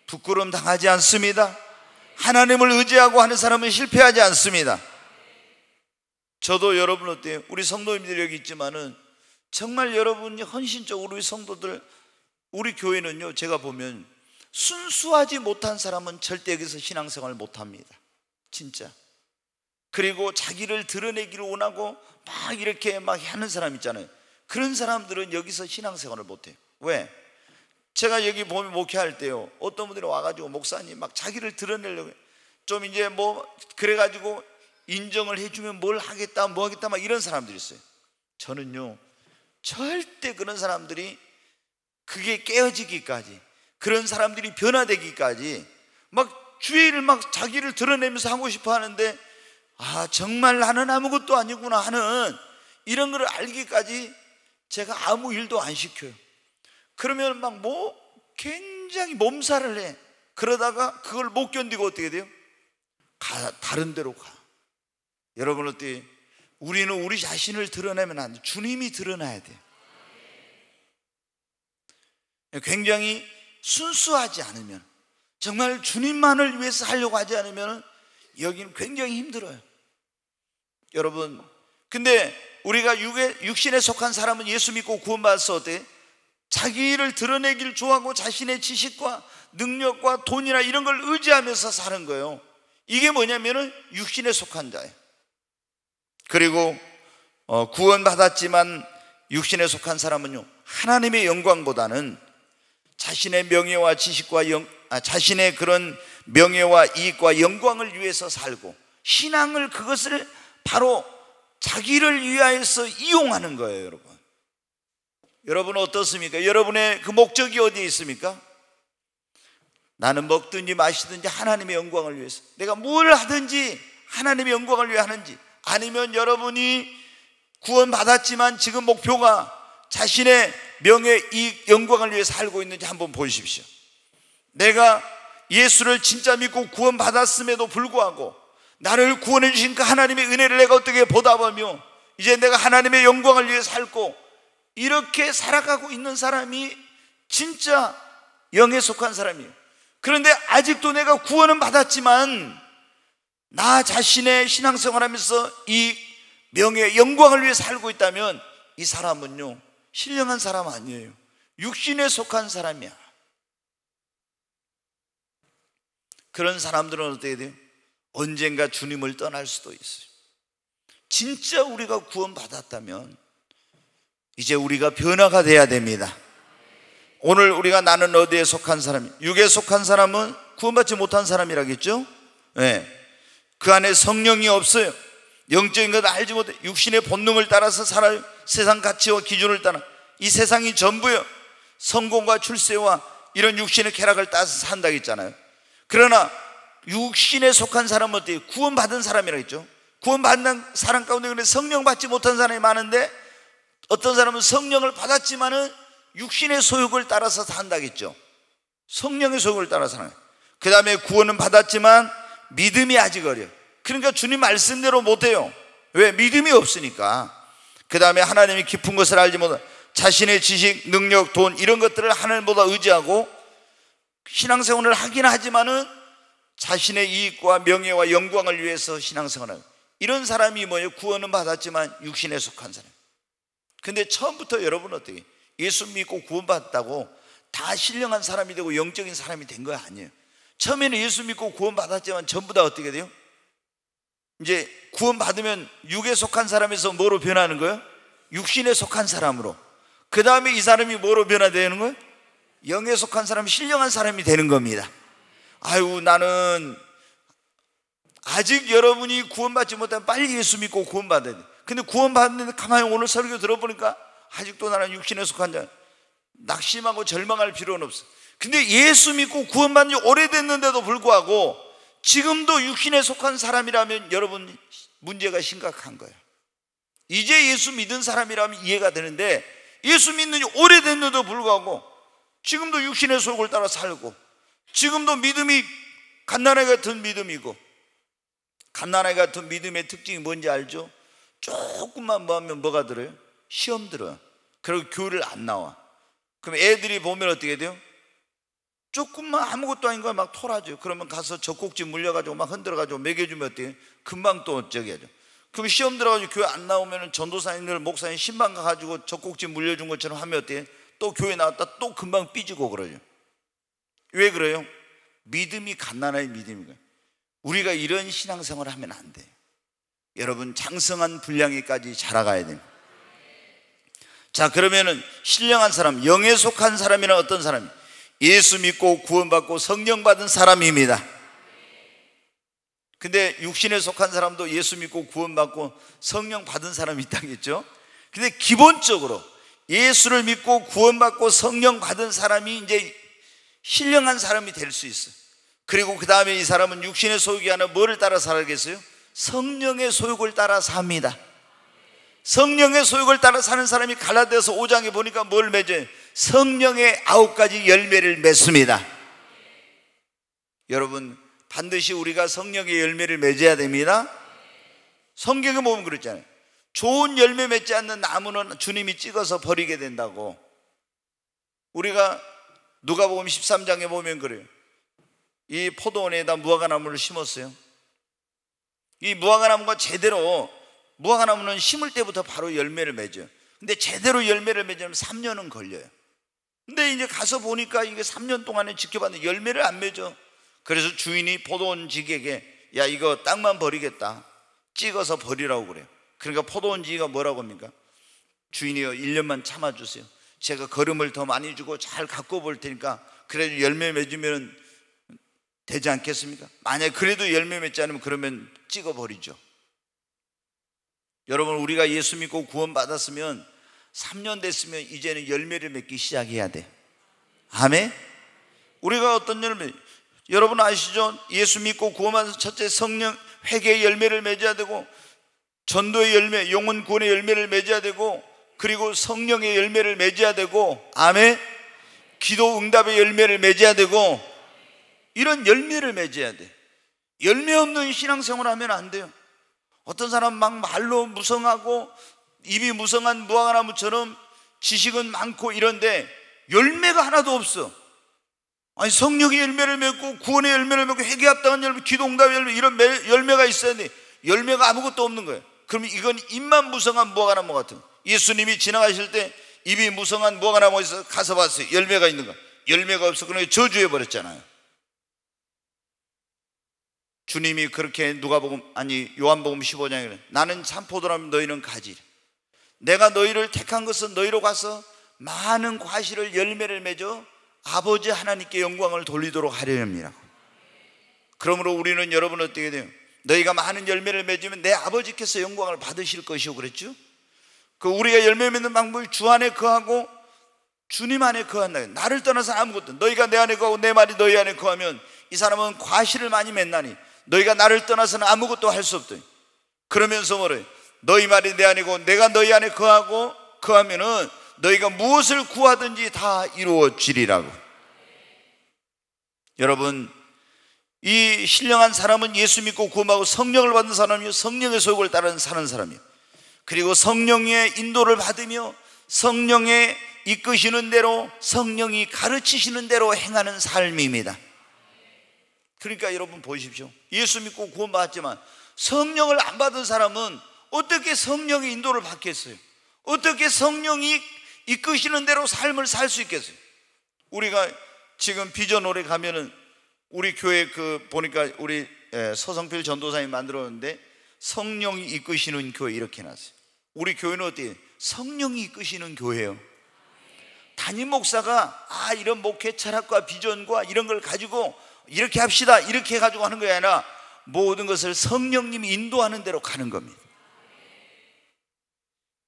부끄러움 당하지 않습니다. 하나님을 의지하고 하는 사람은 실패하지 않습니다. 저도 여러분 어때요? 우리 성도님들 여기 있지만은 정말 여러분이 헌신적으로 우리 성도들, 우리 교회는요, 제가 보면 순수하지 못한 사람은 절대 여기서 신앙생활을 못합니다. 진짜. 그리고 자기를 드러내기를 원하고 막 이렇게 막 하는 사람 있잖아요. 그런 사람들은 여기서 신앙생활을 못해요. 왜? 제가 여기 보면 목회할 때요, 어떤 분들이 와가지고 목사님 막 자기를 드러내려고 좀 이제 뭐 그래가지고 인정을 해주면 뭘 하겠다 뭐 하겠다 막 이런 사람들이 있어요. 저는요, 절대 그런 사람들이 그게 깨어지기까지, 그런 사람들이 변화되기까지 막 주의를 막 자기를 드러내면서 하고 싶어 하는데, 정말 나는 아무것도 아니구나 하는 이런 걸 알기까지 제가 아무 일도 안 시켜요. 그러면 막 뭐 굉장히 몸살을 해. 그러다가 그걸 못 견디고 어떻게 돼요? 다른 데로 가. 여러분 어때요? 우리는 우리 자신을 드러내면 안 돼. 주님이 드러나야 돼요. 굉장히 순수하지 않으면, 정말 주님만을 위해서 하려고 하지 않으면 여기는 굉장히 힘들어요. 여러분, 근데 우리가 육신에 속한 사람은 예수 믿고 구원받아서 어때? 자기를 드러내기를 좋아하고 자신의 지식과 능력과 돈이나 이런 걸 의지하면서 사는 거예요. 이게 뭐냐면은 육신에 속한 자예요. 그리고 구원받았지만 육신에 속한 사람은요, 하나님의 영광보다는 자신의 명예와 지식과 자신의 그런 명예와 이익과 영광을 위해서 살고, 신앙을 그것을 바로 자기를 위하여서 이용하는 거예요. 여러분 어떻습니까? 여러분의 그 목적이 어디에 있습니까? 나는 먹든지 마시든지 하나님의 영광을 위해서, 내가 뭘 하든지 하나님의 영광을 위해 하는지, 아니면 여러분이 구원받았지만 지금 목표가 자신의 명예, 이익, 영광을 위해 살고 있는지 한번 보십시오. 내가 예수를 진짜 믿고 구원받았음에도 불구하고 나를 구원해 주신 그 하나님의 은혜를 내가 어떻게 보답하며 이제 내가 하나님의 영광을 위해 살고 이렇게 살아가고 있는 사람이 진짜 영에 속한 사람이에요. 그런데 아직도 내가 구원은 받았지만 나 자신의 신앙생활하면서 이 명예, 영광을 위해 살고 있다면 이 사람은요, 신령한 사람 아니에요. 육신에 속한 사람이야. 그런 사람들은 어떻게 돼요? 언젠가 주님을 떠날 수도 있어요. 진짜 우리가 구원받았다면 이제 우리가 변화가 돼야 됩니다. 오늘 우리가 나는 어디에 속한 사람이, 육에 속한 사람은 구원받지 못한 사람이라겠죠? 네. 그 안에 성령이 없어요. 영적인 것을 알지 못해 육신의 본능을 따라서 살아요. 세상 가치와 기준을 따라. 이 세상이 전부요, 성공과 출세와 이런 육신의 쾌락을 따라서 산다고 했잖아요. 그러나 육신에 속한 사람은 어때요? 구원받은 사람이라고 했죠. 구원받는 사람 가운데 성령 받지 못한 사람이 많은데, 어떤 사람은 성령을 받았지만은 육신의 소욕을 따라서 산다고 했죠. 성령의 소욕을 따라서 사는 거예요. 그 다음에 구원은 받았지만 믿음이 아직 어려요. 그러니까 주님 말씀대로 못해요. 왜? 믿음이 없으니까. 그 다음에 하나님이 깊은 것을 알지 못하고 자신의 지식, 능력, 돈 이런 것들을 하나님보다 의지하고 신앙생활을 하긴 하지만은 자신의 이익과 명예와 영광을 위해서 신앙생활을 하고, 이런 사람이 뭐예요? 구원은 받았지만 육신에 속한 사람. 근데 처음부터 여러분 어떻게 예수 믿고 구원받았다고 다 신령한 사람이 되고 영적인 사람이 된 거 아니에요. 처음에는 예수 믿고 구원받았지만 전부 다 어떻게 돼요? 이제 구원받으면 육에 속한 사람에서 뭐로 변하는 거예요? 육신에 속한 사람으로. 그 다음에 이 사람이 뭐로 변화되는 거예요? 영에 속한 사람, 신령한 사람이 되는 겁니다. 아유, 나는 아직 여러분이 구원받지 못하면 빨리 예수 믿고 구원받아야 돼. 근데 구원받는데 가만히 오늘 설교 들어보니까 아직도 나는 육신에 속한 자, 낙심하고 절망할 필요는 없어. 근데 예수 믿고 구원받은 지 오래됐는데도 불구하고 지금도 육신에 속한 사람이라면 여러분 문제가 심각한 거예요. 이제 예수 믿은 사람이라면 이해가 되는데, 예수 믿는 지 오래됐는데도 불구하고 지금도 육신의 속을 따라 살고, 지금도 믿음이 갓난아이 같은 믿음이고, 갓난아이 같은 믿음의 특징이 뭔지 알죠? 조금만 뭐 하면 뭐가 들어요? 시험 들어요. 그리고 교회를 안 나와. 그럼 애들이 보면 어떻게 돼요? 조금만 아무것도 아닌 걸 막 토라져요. 그러면 가서 젖꼭지 물려가지고 막 흔들어가지고 먹여주면 어때요? 금방 또 어쩌게 하죠. 그럼 시험 들어가지고 교회 안 나오면 전도사님들, 목사님 신방 가가지고 젖꼭지 물려준 것처럼 하면 어때요? 또 교회 나왔다 또 금방 삐지고 그러죠. 왜 그래요? 믿음이 갓난아이 믿음인 거예요. 우리가 이런 신앙생활을 하면 안 돼요. 여러분 장성한 분량에까지 자라가야 됩니다. 자, 그러면은 신령한 사람, 영에 속한 사람이란 어떤 사람이? 예수 믿고 구원받고 성령 받은 사람입니다. 근데 육신에 속한 사람도 예수 믿고 구원받고 성령 받은 사람이 있다겠죠. 근데 기본적으로 예수를 믿고 구원받고 성령 받은 사람이 이제 신령한 사람이 될 수 있어요. 그리고 그 다음에 이 사람은 육신의 소욕이 아니라 뭐를 따라 살겠어요? 성령의 소욕을 따라 삽니다. 성령의 소욕을 따라 사는 사람이 갈라디아서 5장에 보니까 뭘 맺어요? 성령의 9가지 열매를 맺습니다. 여러분 반드시 우리가 성령의 열매를 맺어야 됩니다. 성경에 보면 그랬잖아요. 좋은 열매 맺지 않는 나무는 주님이 찍어서 버리게 된다고. 우리가 누가복음 13장에 보면 그래요. 이 포도원에다 무화과나무를 심었어요. 이 무화과나무가 제대로, 무화과나무는 심을 때부터 바로 열매를 맺어요. 근데 제대로 열매를 맺으면 3년은 걸려요. 근데 이제 가서 보니까 이게 3년 동안에 지켜봤는데 열매를 안 맺어. 그래서 주인이 포도원직에게 야, 이거 땅만 버리겠다, 찍어서 버리라고 그래요. 그러니까 포도원지기가 뭐라고 합니까? 주인이요, 1년만 참아주세요. 제가 거름을 더 많이 주고 잘 갖고 볼 테니까 그래도 열매 맺으면 되지 않겠습니까? 만약에 그래도 열매 맺지 않으면 그러면 찍어버리죠. 여러분 우리가 예수 믿고 구원받았으면 3년 됐으면 이제는 열매를 맺기 시작해야 돼. 아멘? 우리가 어떤 열매, 여러분 아시죠? 예수 믿고 구원받아서 첫째 성령 회개의 열매를 맺어야 되고, 전도의 열매, 영혼 구원의 열매를 맺어야 되고, 그리고 성령의 열매를 맺어야 되고, 아멘? 기도 응답의 열매를 맺어야 되고, 이런 열매를 맺어야 돼. 열매 없는 신앙생활을 하면 안 돼요. 어떤 사람 막 말로 무성하고 입이 무성한 무화과나무처럼 지식은 많고 이런데 열매가 하나도 없어. 아니, 성령의 열매를 맺고 구원의 열매를 맺고 회개 합당한 열매, 기도응답의 열매, 이런 열매가 있어야 돼. 열매가 아무것도 없는 거예요. 그러면 이건 입만 무성한 무화과나무 같은. 예수님이 지나가실 때 입이 무성한 무화과나무에 가서 봤어요. 열매가 있는 거. 열매가 없어. 그러니까 저주해 버렸잖아요. 주님이 그렇게 요한복음 15장에 나는 참 포도나무, 너희는 가지. 내가 너희를 택한 것은 너희로 가서 많은 과실을 열매를 맺어 아버지 하나님께 영광을 돌리도록 하려 함이라. 그러므로 우리는 여러분 어떻게 돼요? 너희가 많은 열매를 맺으면 내 아버지께서 영광을 받으실 것이요 그랬죠? 그 우리가 열매 맺는 방법이 주 안에 거하고 주님 안에 거한다. 나를 떠나서 아무것도. 너희가 내 안에 거하고 내 말이 너희 안에 거하면 이 사람은 과실을 많이 맺나니 너희가 나를 떠나서는 아무것도 할 수 없다. 그러면서 뭐래? 너희 말이 내 안이고 내가 너희 안에 거하면은 너희가 무엇을 구하든지 다 이루어지리라고. 여러분, 이 신령한 사람은 예수 믿고 구원하고 성령을 받은 사람이요, 성령의 소욕을 따르는 사는 사람이요, 그리고 성령의 인도를 받으며 성령의 이끄시는 대로, 성령이 가르치시는 대로 행하는 삶입니다. 그러니까 여러분 보십시오. 예수 믿고 구원받았지만 성령을 안 받은 사람은 어떻게 성령의 인도를 받겠어요? 어떻게 성령이 이끄시는 대로 삶을 살 수 있겠어요? 우리가 지금 비전홀에 가면은 우리 교회 보니까 우리 서성필 전도사님이 만들었는데 성령이 이끄시는 교회 이렇게 해놨어요. 우리 교회는 어때요? 성령이 이끄시는 교회예요. 담임 목사가 이런 목회 철학과 비전과 이런 걸 가지고 이렇게 합시다 이렇게 해가지고 하는 게 아니라 모든 것을 성령님이 인도하는 대로 가는 겁니다.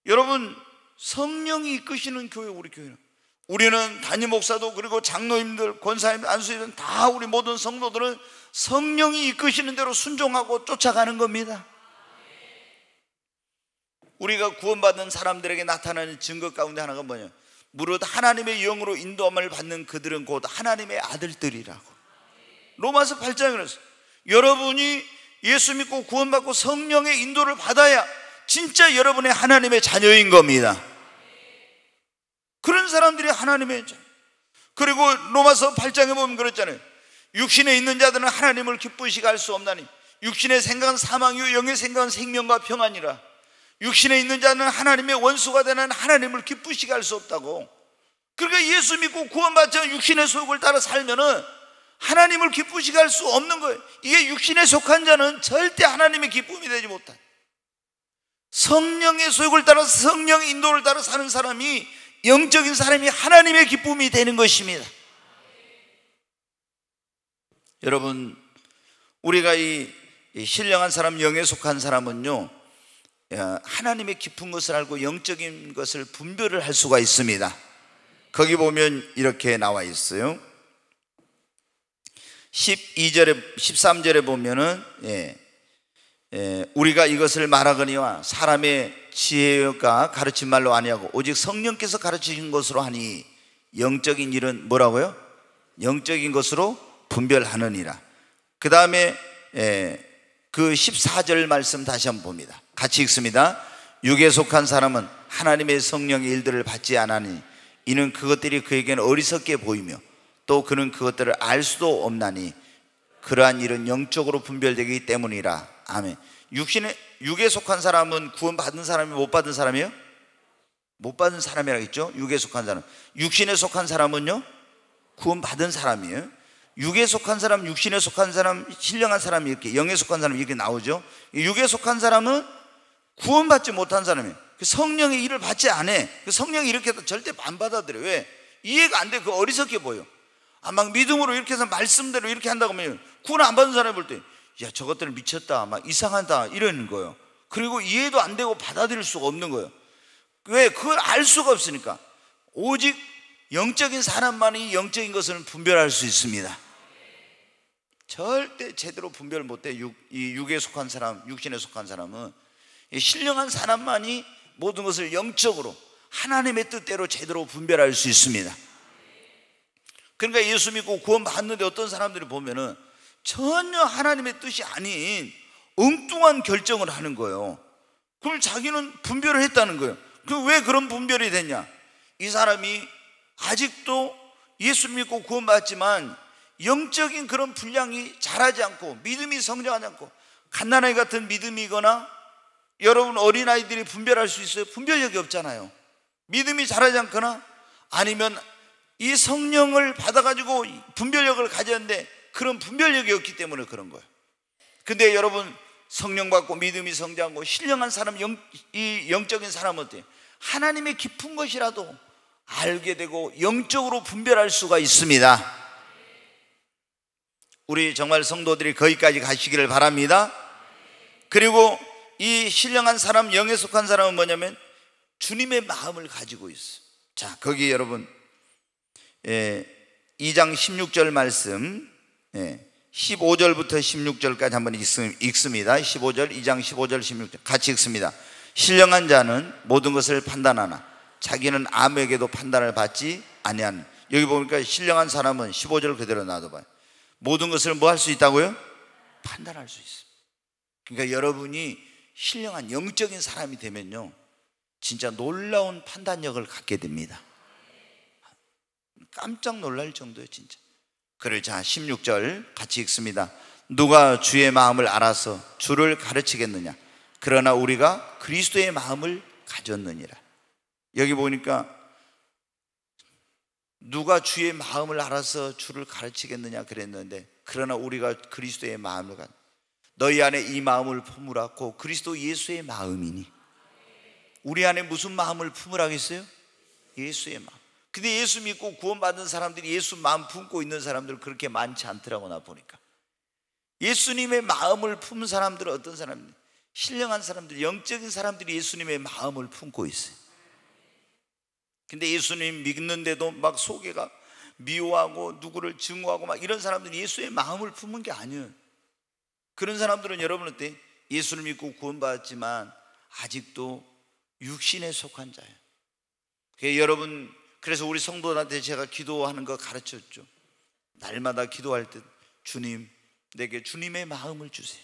여러분, 성령이 이끄시는 교회, 우리 교회는, 우리는 담임 목사도 그리고 장로님들, 권사님들, 안수님들 다 우리 모든 성도들은 성령이 이끄시는 대로 순종하고 쫓아가는 겁니다. 우리가 구원받은 사람들에게 나타나는 증거 가운데 하나가 뭐냐? 무릇 하나님의 영으로 인도함을 받는 그들은 곧 하나님의 아들들이라고. 로마서 8장에 그랬어요. 여러분이 예수 믿고 구원받고 성령의 인도를 받아야 진짜 여러분의 하나님의 자녀인 겁니다. 그런 사람들이 하나님의 자녀. 그리고 로마서 8장에 보면 그랬잖아요. 육신에 있는 자들은 하나님을 기쁘시게 할 수 없나니 육신의 생각은 사망이요 영의 생각은 생명과 평안이라. 육신에 있는 자는 하나님의 원수가 되는 하나님을 기쁘시게 할 수 없다고. 그러니까 예수 믿고 구원받지 않은 육신의 소욕을 따라 살면은 하나님을 기쁘시게 할 수 없는 거예요. 이게 육신에 속한 자는 절대 하나님의 기쁨이 되지 못한, 성령의 소욕을 따라서 성령의 인도를 따라 사는 사람이, 영적인 사람이 하나님의 기쁨이 되는 것입니다. 여러분, 우리가 이 신령한 사람, 영에 속한 사람은요, 하나님의 깊은 것을 알고 영적인 것을 분별을 할 수가 있습니다. 거기 보면 이렇게 나와 있어요. 13절에 보면은 우리가 이것을 말하거니와 사람의 지혜가 가르친 말로 아니하고 오직 성령께서 가르치신 것으로 하니 영적인 일은 뭐라고요? 영적인 것으로 분별하느니라. 그 다음에 그 14절 말씀 다시 한번 봅니다. 같이 읽습니다. 육에 속한 사람은 하나님의 성령의 일들을 받지 않으니 이는 그것들이 그에게는 어리석게 보이며 또 그는 그것들을 알 수도 없나니 그러한 일은 영적으로 분별되기 때문이라. 아멘. 육에 속한 사람은 구원받은 사람이 못 받은 사람이에요? 못 받은 사람이라고 했죠. 육에 속한 사람. 육신에 속한 사람은요, 구원받은 사람이에요. 육에 속한 사람, 육신에 속한 사람, 신령한 사람이 이렇게, 영에 속한 사람 이렇게 나오죠. 육에 속한 사람은 구원받지 못한 사람이에요. 성령의 일을 받지 않아. 성령이 이렇게 해도 절대 안 받아들여요. 왜? 이해가 안 돼. 그 어리석게 보여. 막 믿음으로 이렇게 해서 말씀대로 이렇게 한다고 하면 구원 안 받은 사람이 볼 때, 야, 저것들은 미쳤다, 막 이상하다 이러는 거예요. 그리고 이해도 안 되고 받아들일 수가 없는 거예요. 왜? 그걸 알 수가 없으니까. 오직 영적인 사람만이 영적인 것을 분별할 수 있습니다. 절대 제대로 분별 못해. 이 육에 속한 사람, 육신에 속한 사람은, 이 신령한 사람만이 모든 것을 영적으로 하나님의 뜻대로 제대로 분별할 수 있습니다. 그러니까 예수 믿고 구원 받는데 어떤 사람들이 보면은 전혀 하나님의 뜻이 아닌 엉뚱한 결정을 하는 거예요. 그럼 자기는 분별을 했다는 거예요. 왜 그런 분별이 됐냐? 이 사람이 아직도 예수 믿고 구원받지만 영적인 그런 분량이 자라지 않고 믿음이 성장하지 않고, 갓난아이 같은 믿음이거나, 여러분 어린아이들이 분별할 수 있어요? 분별력이 없잖아요. 믿음이 자라지 않거나 아니면 이 성령을 받아가지고 분별력을 가졌는데 그런 분별력이 없기 때문에 그런 거예요. 근데 여러분 성령 받고 믿음이 성장하고 신령한 사람, 이 영적인 사람은 어때요? 하나님의 깊은 것이라도 알게 되고 영적으로 분별할 수가 있습니다. 우리 정말 성도들이 거기까지 가시기를 바랍니다. 그리고 이 신령한 사람, 영에 속한 사람은 뭐냐면 주님의 마음을 가지고 있어요. 자, 거기 여러분 2장 16절 말씀, 15절부터 16절까지 한번 읽습니다. 15절, 2장 15절 16절 같이 읽습니다. 신령한 자는 모든 것을 판단하나 자기는 아무에게도 판단을 받지 아니하는. 여기 보니까 신령한 사람은 15절 그대로 놔둬봐요. 모든 것을 뭐 할 수 있다고요? 판단할 수 있어요. 그러니까 여러분이 신령한 영적인 사람이 되면요, 진짜 놀라운 판단력을 갖게 됩니다. 깜짝 놀랄 정도예요, 진짜. 그래, 자 16절 같이 읽습니다. 누가 주의 마음을 알아서 주를 가르치겠느냐? 그러나 우리가 그리스도의 마음을 가졌느니라. 여기 보니까 누가 주의 마음을 알아서 주를 가르치겠느냐 그랬는데, 그러나 우리가 그리스도의 마음을 너희 안에 이 마음을 품으라고, 그리스도 예수의 마음이니. 우리 안에 무슨 마음을 품으라겠어요? 예수의 마음. 근데 예수 믿고 구원받은 사람들이 예수 마음 품고 있는 사람들은 그렇게 많지 않더라고, 나 보니까. 예수님의 마음을 품은 사람들은 어떤 사람들? 신령한 사람들, 영적인 사람들이 예수님의 마음을 품고 있어요. 근데 예수님 믿는데도 막 속에가 미워하고 누구를 증오하고 막 이런 사람들이 예수의 마음을 품은 게 아니에요. 그런 사람들은 여러분 어때? 예수를 믿고 구원받았지만 아직도 육신에 속한 자예요. 여러분, 그래서 우리 성도들한테 제가 기도하는 거 가르쳤죠. 날마다 기도할 때 주님, 내게 주님의 마음을 주세요.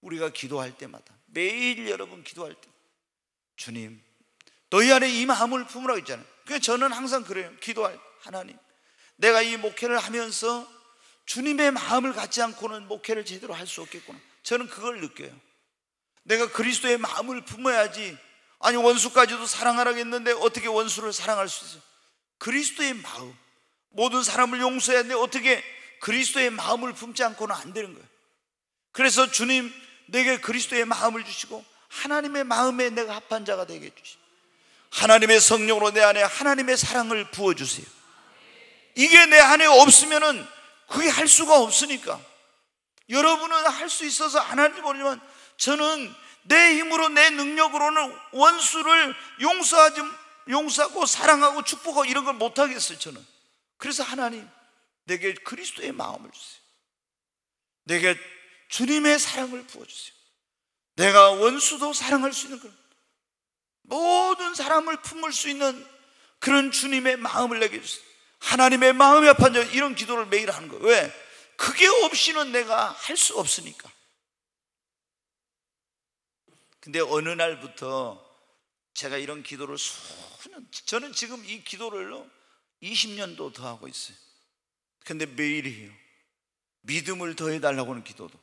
우리가 기도할 때마다, 매일 여러분 기도할 때 주님, 너희 안에 이 마음을 품으라고 했잖아요. 그래서 저는 항상 그래요. 기도할 때, 하나님, 내가 이 목회를 하면서 주님의 마음을 갖지 않고는 목회를 제대로 할 수 없겠구나. 저는 그걸 느껴요. 내가 그리스도의 마음을 품어야지. 아니, 원수까지도 사랑하라고 했는데 어떻게 원수를 사랑할 수 있어요? 그리스도의 마음, 모든 사람을 용서해야 하는데 어떻게 그리스도의 마음을 품지 않고는 안 되는 거예요. 그래서 주님, 내게 그리스도의 마음을 주시고 하나님의 마음에 내가 합한 자가 되게 해주시고, 하나님의 성령으로 내 안에 하나님의 사랑을 부어주세요. 이게 내 안에 없으면은 그게 할 수가 없으니까. 여러분은 할 수 있어서 안 하는지 모르지만 저는 내 힘으로, 내 능력으로는 원수를 용서하고 사랑하고 축복하고 이런 걸 못하겠어요, 저는. 그래서 하나님, 내게 그리스도의 마음을 주세요. 내게 주님의 사랑을 부어주세요. 내가 원수도 사랑할 수 있는 그런, 모든 사람을 품을 수 있는 그런 주님의 마음을 내게 주세요. 하나님의 마음에 합한 자, 이런 기도를 매일 하는 거예요. 왜? 그게 없이는 내가 할 수 없으니까. 근데 어느 날부터 제가 이런 기도를 수년, 저는 지금 이 기도를 20년도 더 하고 있어요. 근데 매일 해요. 믿음을 더해달라고 하는 기도도,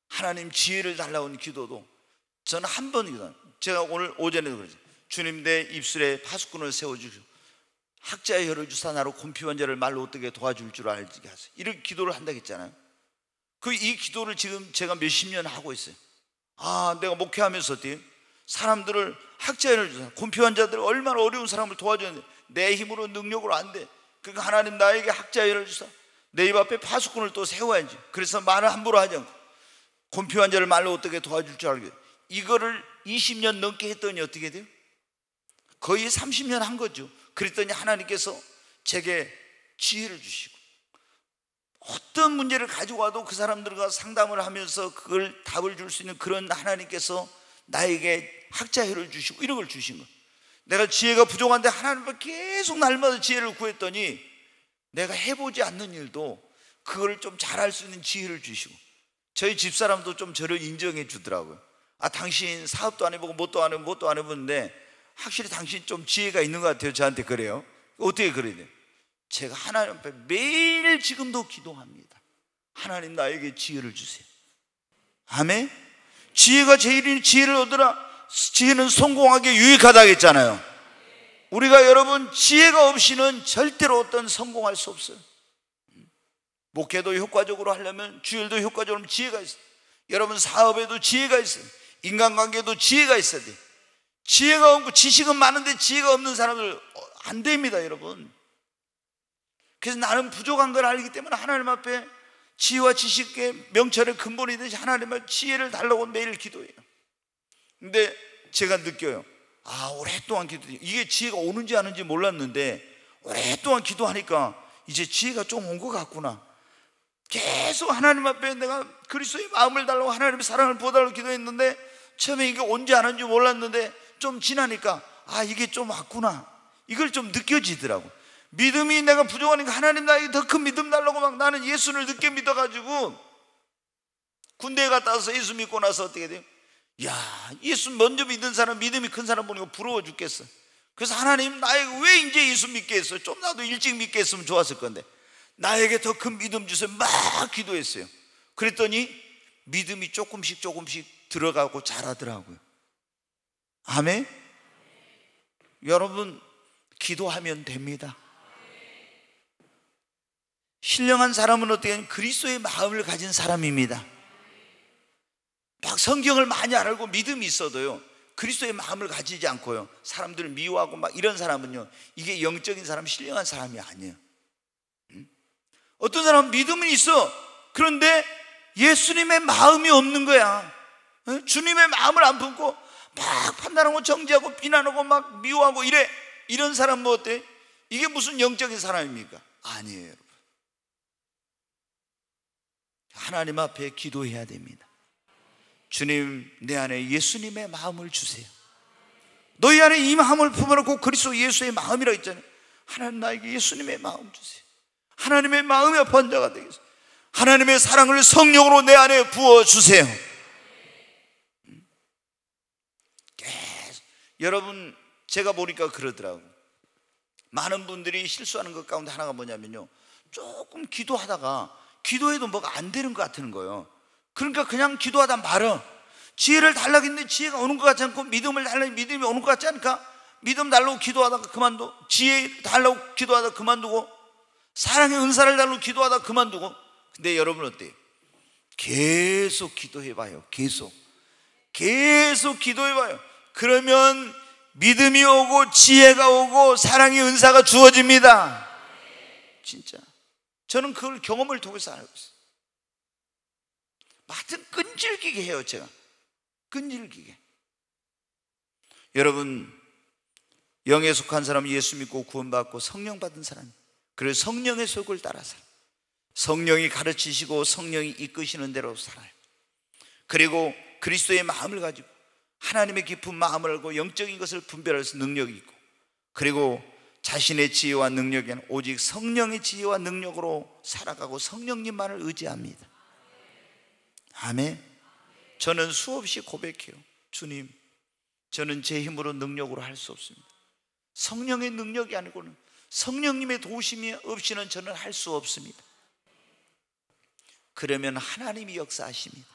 하나님 지혜를 달라고 하는 기도도 저는 한 번이거든요. 제가 오늘 오전에도 그러죠. 주님, 내 입술에 파수꾼을 세워주시고 학자의 혀를 주사 나로 곤피원자를 말로 어떻게 도와줄 줄 알게 하세요. 이런 기도를 한다고 했잖아요. 이 기도를 지금 제가 몇십 년 하고 있어요. 내가 목회하면서 어때요? 사람들을 학자의 혀를 주사, 곤피원자들 얼마나 어려운 사람을 도와줬는데 내 힘으로 능력으로 안 돼. 그러니까 하나님 나에게 학자의 혀를 주사 내 입 앞에 파수꾼을 또 세워야지. 그래서 말을 함부로 하지 않고 곤피환자를 말로 어떻게 도와줄 줄 알게. 이거를 20년 넘게 했더니 어떻게 돼요? 거의 30년 한 거죠. 그랬더니 하나님께서 제게 지혜를 주시고, 어떤 문제를 가지고 와도 그 사람들과 상담을 하면서 그걸 답을 줄 수 있는 그런 하나님께서 나에게 학자혀를 주시고 이런 걸 주신 거예요. 내가 지혜가 부족한데 하나님께 계속 날마다 지혜를 구했더니 내가 해보지 않는 일도 그걸 좀 잘할 수 있는 지혜를 주시고, 저희 집사람도 좀 저를 인정해 주더라고요. 당신 사업도 안 해보고 뭣도 안 해보는데 확실히 당신 좀 지혜가 있는 것 같아요. 저한테 그래요. 어떻게 그래야 돼요? 제가 하나님 앞에 매일 지금도 기도합니다. 하나님 나에게 지혜를 주세요. 아멘. 지혜가 제일이니 지혜를 얻으라. 지혜는 성공하기에 유익하다 했잖아요. 우리가 여러분 지혜가 없이는 절대로 어떤 성공할 수 없어요. 목회도 효과적으로 하려면, 주일도 효과적으로 하면 지혜가 있어요. 여러분 사업에도 지혜가 있어요. 인간관계도 지혜가 있어야 돼요. 지혜가 없고, 지식은 많은데 지혜가 없는 사람들 안 됩니다, 여러분. 그래서 나는 부족한 걸 알기 때문에 하나님 앞에 지혜와 지식의 명철의 근본이 되시 하나님의 지혜를 달라고 매일 기도해요. 근데 제가 느껴요. 오랫동안 기도해요. 이게 지혜가 오는지 안 오는지 몰랐는데 오랫동안 기도하니까 이제 지혜가 좀 온 것 같구나. 계속 하나님 앞에 내가 그리스도의 마음을 달라고, 하나님의 사랑을 부어달라고 기도했는데 처음에 이게 온지 안 온지 몰랐는데 좀 지나니까 이게 좀 왔구나, 이걸 좀 느껴지더라고. 믿음이 내가 부족하니까 하나님 나에게 더 큰 믿음 달라고 막 나는 예수를 늦게 믿어가지고 군대에 갔다 와서 예수 믿고 나서 어떻게 돼요? 예수 먼저 믿은 사람, 믿음이 큰 사람 보니까 부러워 죽겠어. 그래서 하나님 나에게 왜 이제 예수 믿게 했어요? 좀 나도 일찍 믿게 했으면 좋았을 건데 나에게 더 큰 믿음 주세요. 막 기도했어요. 그랬더니 믿음이 조금씩 들어가고 자라더라고요. 아멘. 여러분 기도하면 됩니다. 신령한 사람은 어떻게 하냐면 그리스도의 마음을 가진 사람입니다. 막 성경을 많이 알고 믿음이 있어도요, 그리스도의 마음을 가지지 않고요, 사람들을 미워하고 막 이런 사람은요, 이게 영적인 사람, 신령한 사람이 아니에요. 어떤 사람은 믿음은 있어. 그런데 예수님의 마음이 없는 거야. 주님의 마음을 안 품고 막 판단하고 정죄하고 비난하고 막 미워하고 이런 사람 뭐 어때? 이게 무슨 영적인 사람입니까? 아니에요, 여러분. 하나님 앞에 기도해야 됩니다. 주님, 내 안에 예수님의 마음을 주세요. 너희 안에 이 마음을 품어놓고 그리스도 예수의 마음이라고 했잖아요. 하나님 나에게 예수님의 마음 주세요. 하나님의 마음의 번자가 되겠어요. 하나님의 사랑을 성령으로 내 안에 부어주세요. 여러분 제가 보니까 그러더라고요. 많은 분들이 실수하는 것 가운데 하나가 뭐냐면요, 조금 기도하다가 기도해도 뭐가 안 되는 것 같은 거예요. 그러니까 그냥 기도하다 말아. 지혜를 달라고 했는데 지혜가 오는 것 같지 않고, 믿음을 달라고 했는데 믿음이 오는 것 같지 않으니까 믿음 달라고 기도하다가 그만두고, 지혜 달라고 기도하다가 그만두고, 사랑의 은사를 달라고 기도하다가 그만두고. 근데 여러분 어때요? 계속 기도해봐요. 계속 기도해봐요. 그러면 믿음이 오고 지혜가 오고 사랑의 은사가 주어집니다. 진짜 저는 그걸 경험을 통해서 알고 있어요. 하여튼 끈질기게 해요. 제가 끈질기게. 여러분, 영에 속한 사람은 예수 믿고 구원받고 성령 받은 사람, 그래서 성령의 속을 따라 살아요. 성령이 가르치시고 성령이 이끄시는 대로 살아요. 그리고 그리스도의 마음을 가지고 하나님의 깊은 마음을 알고 영적인 것을 분별할 수 능력이 있고, 그리고 자신의 지혜와 능력에는 오직 성령의 지혜와 능력으로 살아가고 성령님만을 의지합니다. 아멘. 저는 수없이 고백해요. 주님, 저는 제 힘으로 능력으로 할 수 없습니다. 성령의 능력이 아니고는, 성령님의 도우심이 없이는 저는 할 수 없습니다. 그러면 하나님이 역사하십니다.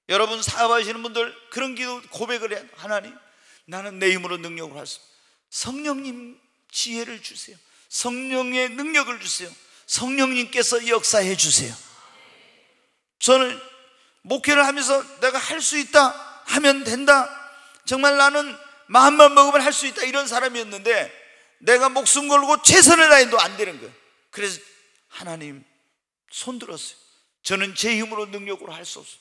여러분 사업하시는 분들 그런 기도 고백을 해요. 하나님, 나는 내 힘으로 능력으로 할 수 없습니다. 성령님 지혜를 주세요. 성령의 능력을 주세요. 성령님께서 역사해 주세요. 저는 목회를 하면서 내가 할 수 있다, 하면 된다, 정말 나는 마음만 먹으면 할 수 있다, 이런 사람이었는데 내가 목숨 걸고 최선을 다해도 안 되는 거예요. 그래서 하나님 손 들었어요. 저는 제 힘으로 능력으로 할 수 없어요.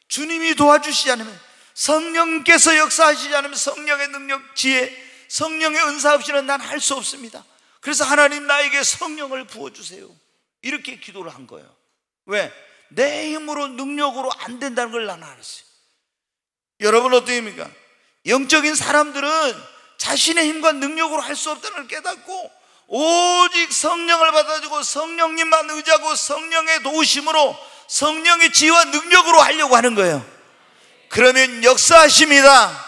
주님이 도와주시지 않으면, 성령께서 역사하시지 않으면, 성령의 능력, 지혜, 성령의 은사 없이는 난 할 수 없습니다. 그래서 하나님 나에게 성령을 부어주세요, 이렇게 기도를 한 거예요. 왜? 내 힘으로 능력으로 안 된다는 걸 나는 알았어요. 여러분 어떻습니까? 영적인 사람들은 자신의 힘과 능력으로 할 수 없다는 걸 깨닫고 오직 성령을 받아주고 성령님만 의지하고 성령의 도우심으로 성령의 지혜와 능력으로 하려고 하는 거예요. 그러면 역사하십니다.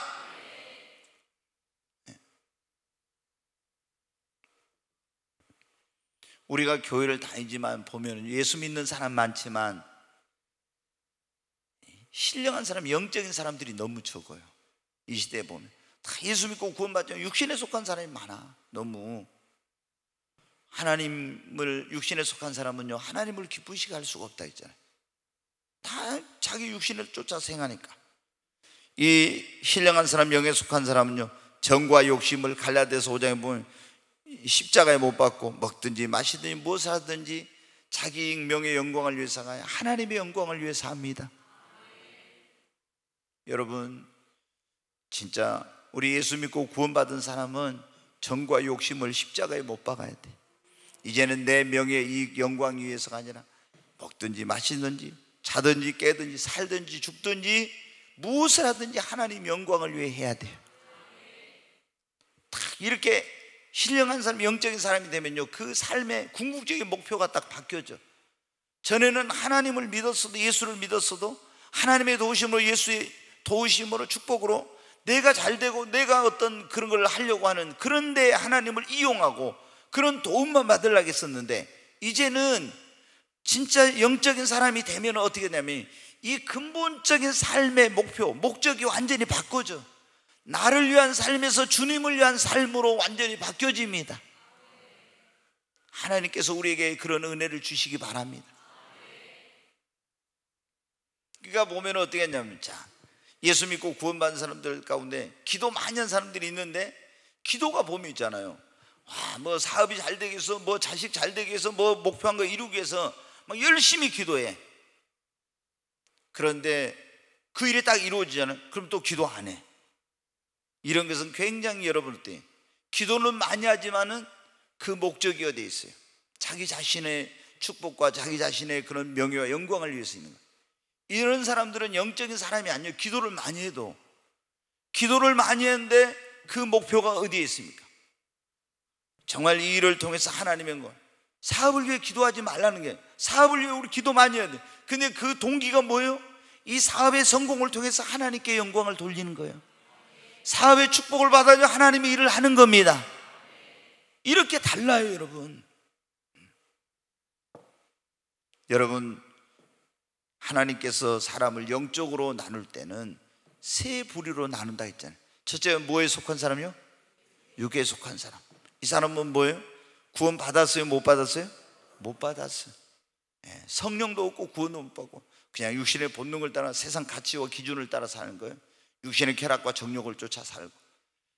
우리가 교회를 다니지만 보면 예수 믿는 사람 많지만 신령한 사람, 영적인 사람들이 너무 적어요. 이 시대에 보면 다 예수 믿고 구원받지만 육신에 속한 사람이 많아. 너무. 하나님을, 육신에 속한 사람은요, 하나님을 기쁘시게 할 수가 없다 했잖아요. 다 자기 육신을 쫓아서 행하니까. 이 신령한 사람, 영에 속한 사람은요, 정과 욕심을 갈라디아서 5장에 보면 십자가에 못 박고 먹든지 마시든지 무엇을 하든지 자기 명의 영광을 위해서가 아니라 하나님의 영광을 위해서 합니다. 여러분, 진짜 우리 예수 믿고 구원받은 사람은 정과 욕심을 십자가에 못 박아야 돼. 이제는 내 명예, 이익, 영광 위해서가 아니라 먹든지 마시든지 자든지 깨든지 살든지 죽든지 무엇을 하든지 하나님 영광을 위해 해야 돼요. 딱 이렇게 신령한 사람, 영적인 사람이 되면요, 그 삶의 궁극적인 목표가 딱 바뀌어져. 전에는 하나님을 믿었어도, 예수를 믿었어도 하나님의 도우심으로, 예수의 도우심으로, 축복으로 내가 잘 되고 내가 어떤 그런 걸 하려고 하는, 그런데 하나님을 이용하고 그런 도움만 받으려고 했었는데, 이제는 진짜 영적인 사람이 되면 어떻게 되냐면 이 근본적인 삶의 목표, 목적이 완전히 바꿔져. 나를 위한 삶에서 주님을 위한 삶으로 완전히 바뀌어집니다. 하나님께서 우리에게 그런 은혜를 주시기 바랍니다. 그러니까 보면 어떻게 했냐면, 자, 예수 믿고 구원받은 사람들 가운데 기도 많이 한 사람들이 있는데, 기도가 보면 있잖아요. 와, 뭐 사업이 잘 되기 위해서, 뭐 자식 잘 되기 위해서, 뭐 목표한 거 이루기 위해서 막 열심히 기도해. 그런데 그 일이 딱 이루어지잖아요. 그럼 또 기도 안 해. 이런 것은 굉장히 여러분 때 기도는 많이 하지만은 그 목적이 어디에 있어요? 자기 자신의 축복과 자기 자신의 그런 명예와 영광을 위해서 있는 거예요. 이런 사람들은 영적인 사람이 아니에요. 기도를 많이 해도. 기도를 많이 했는데 그 목표가 어디에 있습니까? 정말 이 일을 통해서 하나님의 영광, 사업을 위해 기도하지 말라는 게, 사업을 위해 우리 기도 많이 해야 돼. 근데 그 동기가 뭐예요? 이 사업의 성공을 통해서 하나님께 영광을 돌리는 거예요. 사업의 축복을 받아서 하나님의 일을 하는 겁니다. 이렇게 달라요, 여러분. 여러분, 하나님께서 사람을 영적으로 나눌 때는 세 부류로 나눈다 했잖아요. 첫째는 뭐에 속한 사람이요? 육에 속한 사람. 이 사람은 뭐예요? 구원 받았어요? 못 받았어요? 못 받았어요. 성령도 없고 구원도 못 받고 그냥 육신의 본능을 따라 세상 가치와 기준을 따라 사는 거예요. 육신의 쾌락과 정욕을 쫓아 살고.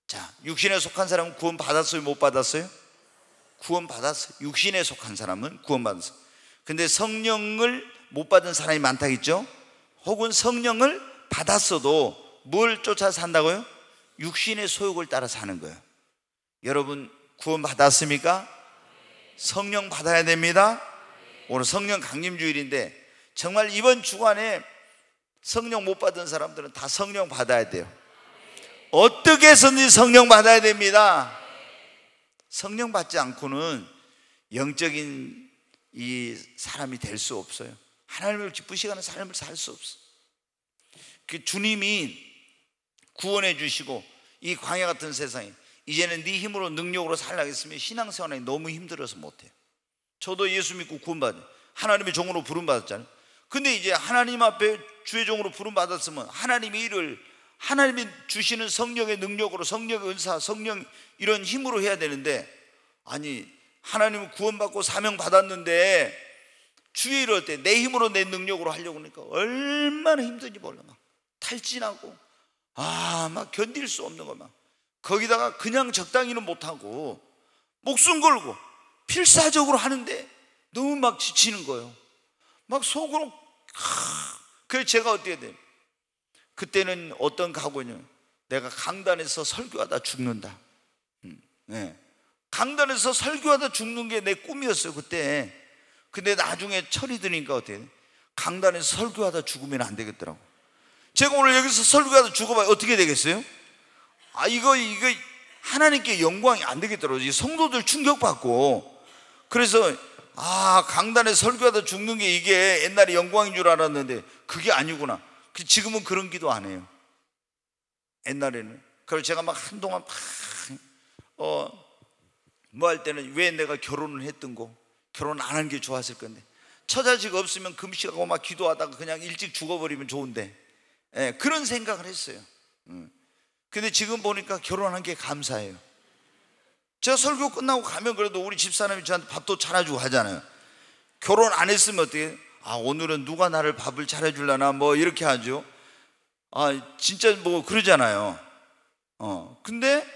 자, 육신에 속한 사람은 구원 받았어요? 못 받았어요? 구원 받았어요. 육신에 속한 사람은 구원 받았어요. 근데 성령을 못 받은 사람이 많다 했죠? 혹은 성령을 받았어도 뭘 쫓아 산다고요? 육신의 소욕을 따라 사는 거예요. 여러분, 구원 받았습니까? 성령 받아야 됩니다. 오늘 성령 강림주일인데 정말 이번 주간에 성령 못 받은 사람들은 다 성령 받아야 돼요. 어떻게 해서든지 성령 받아야 됩니다. 성령 받지 않고는 영적인 이 사람이 될 수 없어요. 하나님을 기쁘시게 하는 삶을 살 수 없어. 그 주님이 구원해 주시고 이 광야 같은 세상에 이제는 네 힘으로 능력으로 살라고 했으면 신앙생활이 너무 힘들어서 못해요. 저도 예수 믿고 구원받아요. 하나님의 종으로 부름받았잖아요. 근데 이제 하나님 앞에 주의 종으로 부름받았으면 하나님의 일을 하나님이 주시는 성령의 능력으로, 성령의 은사, 성령 이런 힘으로 해야 되는데, 아니 하나님은 구원받고 사명받았는데 주의 일을 때 내 힘으로 내 능력으로 하려고 하니까 얼마나 힘든지 몰라. 막 탈진하고 막 견딜 수 없는 거 막. 거기다가 그냥 적당히는 못하고 목숨 걸고 필사적으로 하는데 너무 막 지치는 거예요. 막 속으로 그래서 제가 어떻게 돼요? 그때는 어떤 각오냐, 내가 강단에서 설교하다 죽는다. 네. 강단에서 설교하다 죽는 게 내 꿈이었어요 그때. 근데 나중에 철이 드니까 어떻게 돼? 강단에서 설교하다 죽으면 안 되겠더라고. 제가 오늘 여기서 설교하다 죽어봐야 어떻게 되겠어요? 이거 하나님께 영광이 안 되겠더라고요. 성도들 충격받고. 그래서 강단에 설교하다 죽는 게 이게 옛날에 영광인 줄 알았는데 그게 아니구나. 지금은 그런 기도 안 해요. 옛날에는. 그래서 제가 막 한동안 뭐 할 때는 왜 내가 결혼을 했던 거, 결혼 안 하는 게 좋았을 건데, 처자식 없으면 금식하고 막 기도하다가 그냥 일찍 죽어버리면 좋은데, 그런 생각을 했어요. 근데 지금 보니까 결혼한 게 감사해요. 제가 설교 끝나고 가면 그래도 우리 집사람이 저한테 밥도 차려주고 하잖아요. 결혼 안 했으면 어떻게, 오늘은 누가 나를 밥을 차려주려나 뭐 이렇게 하죠. 진짜 뭐 그러잖아요. 근데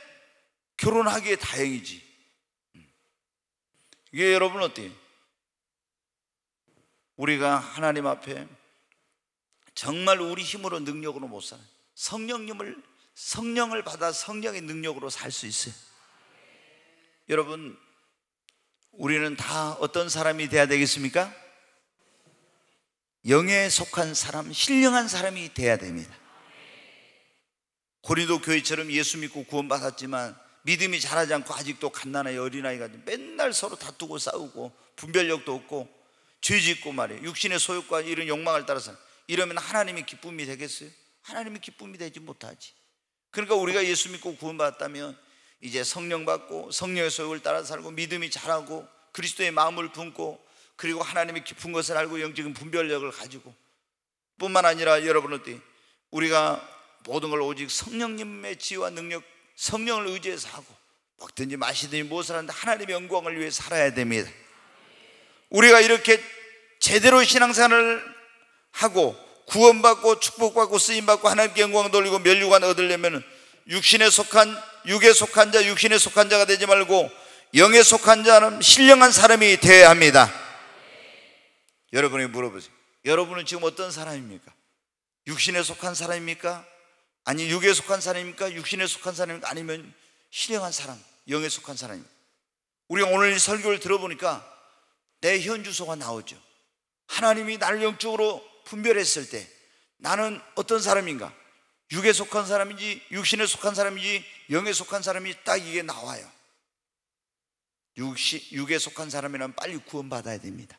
결혼하기에 다행이지. 이게 여러분 어때요? 우리가 하나님 앞에 정말 우리 힘으로 능력으로 못 살아요. 성령을 받아 성령의 능력으로 살 수 있어요. 여러분, 우리는 다 어떤 사람이 돼야 되겠습니까? 영에 속한 사람, 신령한 사람이 돼야 됩니다. 고린도 교회처럼 예수 믿고 구원받았지만 믿음이 자라지 않고 아직도 갓난아이 어린아이가 맨날 서로 다투고 싸우고 분별력도 없고 죄짓고 말이에요. 육신의 소욕과 이런 욕망을 따라서 이러면 하나님의 기쁨이 되겠어요? 하나님의 기쁨이 되지 못하지. 그러니까 우리가 예수 믿고 구원받았다면 이제 성령 받고 성령의 소욕을 따라 살고 믿음이 자라고 그리스도의 마음을 품고 그리고 하나님의 깊은 것을 알고 영적인 분별력을 가지고, 뿐만 아니라 여러분 어때요? 우리가 모든 걸 오직 성령님의 지혜와 능력, 성령을 의지해서 하고 먹든지 마시든지 무엇을 하는데 하나님의 영광을 위해 살아야 됩니다. 우리가 이렇게 제대로 신앙생활을 하고 구원받고 축복받고 쓰임받고 하나님께 영광 돌리고 면류관 얻으려면 육에 속한 자, 육신에 속한 자가 되지 말고 영에 속한 자는 신령한 사람이 되어야 합니다. 여러분이 물어보세요. 여러분은 지금 어떤 사람입니까? 육신에 속한 사람입니까? 아니 육에 속한 사람입니까? 육신에 속한 사람입니까? 아니면 신령한 사람, 영에 속한 사람입니까? 우리가 오늘 이 설교를 들어보니까 내 현주소가 나오죠. 하나님이 나를 영적으로 분별했을 때 나는 어떤 사람인가? 육에 속한 사람인지 육신에 속한 사람인지 영에 속한 사람이 딱 이게 나와요. 육에 속한 사람이라면 빨리 구원받아야 됩니다.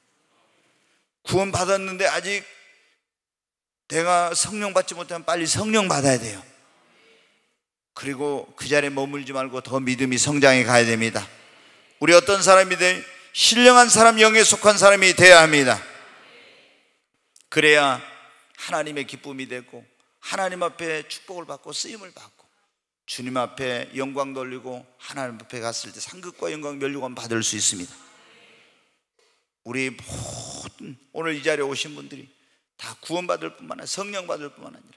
구원받았는데 아직 내가 성령 받지 못하면 빨리 성령 받아야 돼요. 그리고 그 자리에 머물지 말고 더 믿음이 성장해 가야 됩니다. 우리 어떤 사람이든 신령한 사람, 영에 속한 사람이 되어야 합니다. 그래야 하나님의 기쁨이 되고 하나님 앞에 축복을 받고 쓰임을 받고 주님 앞에 영광 돌리고 하나님 앞에 갔을 때 상급과 영광 면류관 받을 수 있습니다. 우리 모든 오늘 이 자리에 오신 분들이 다 구원받을 뿐만 아니라 성령 받을 뿐만 아니라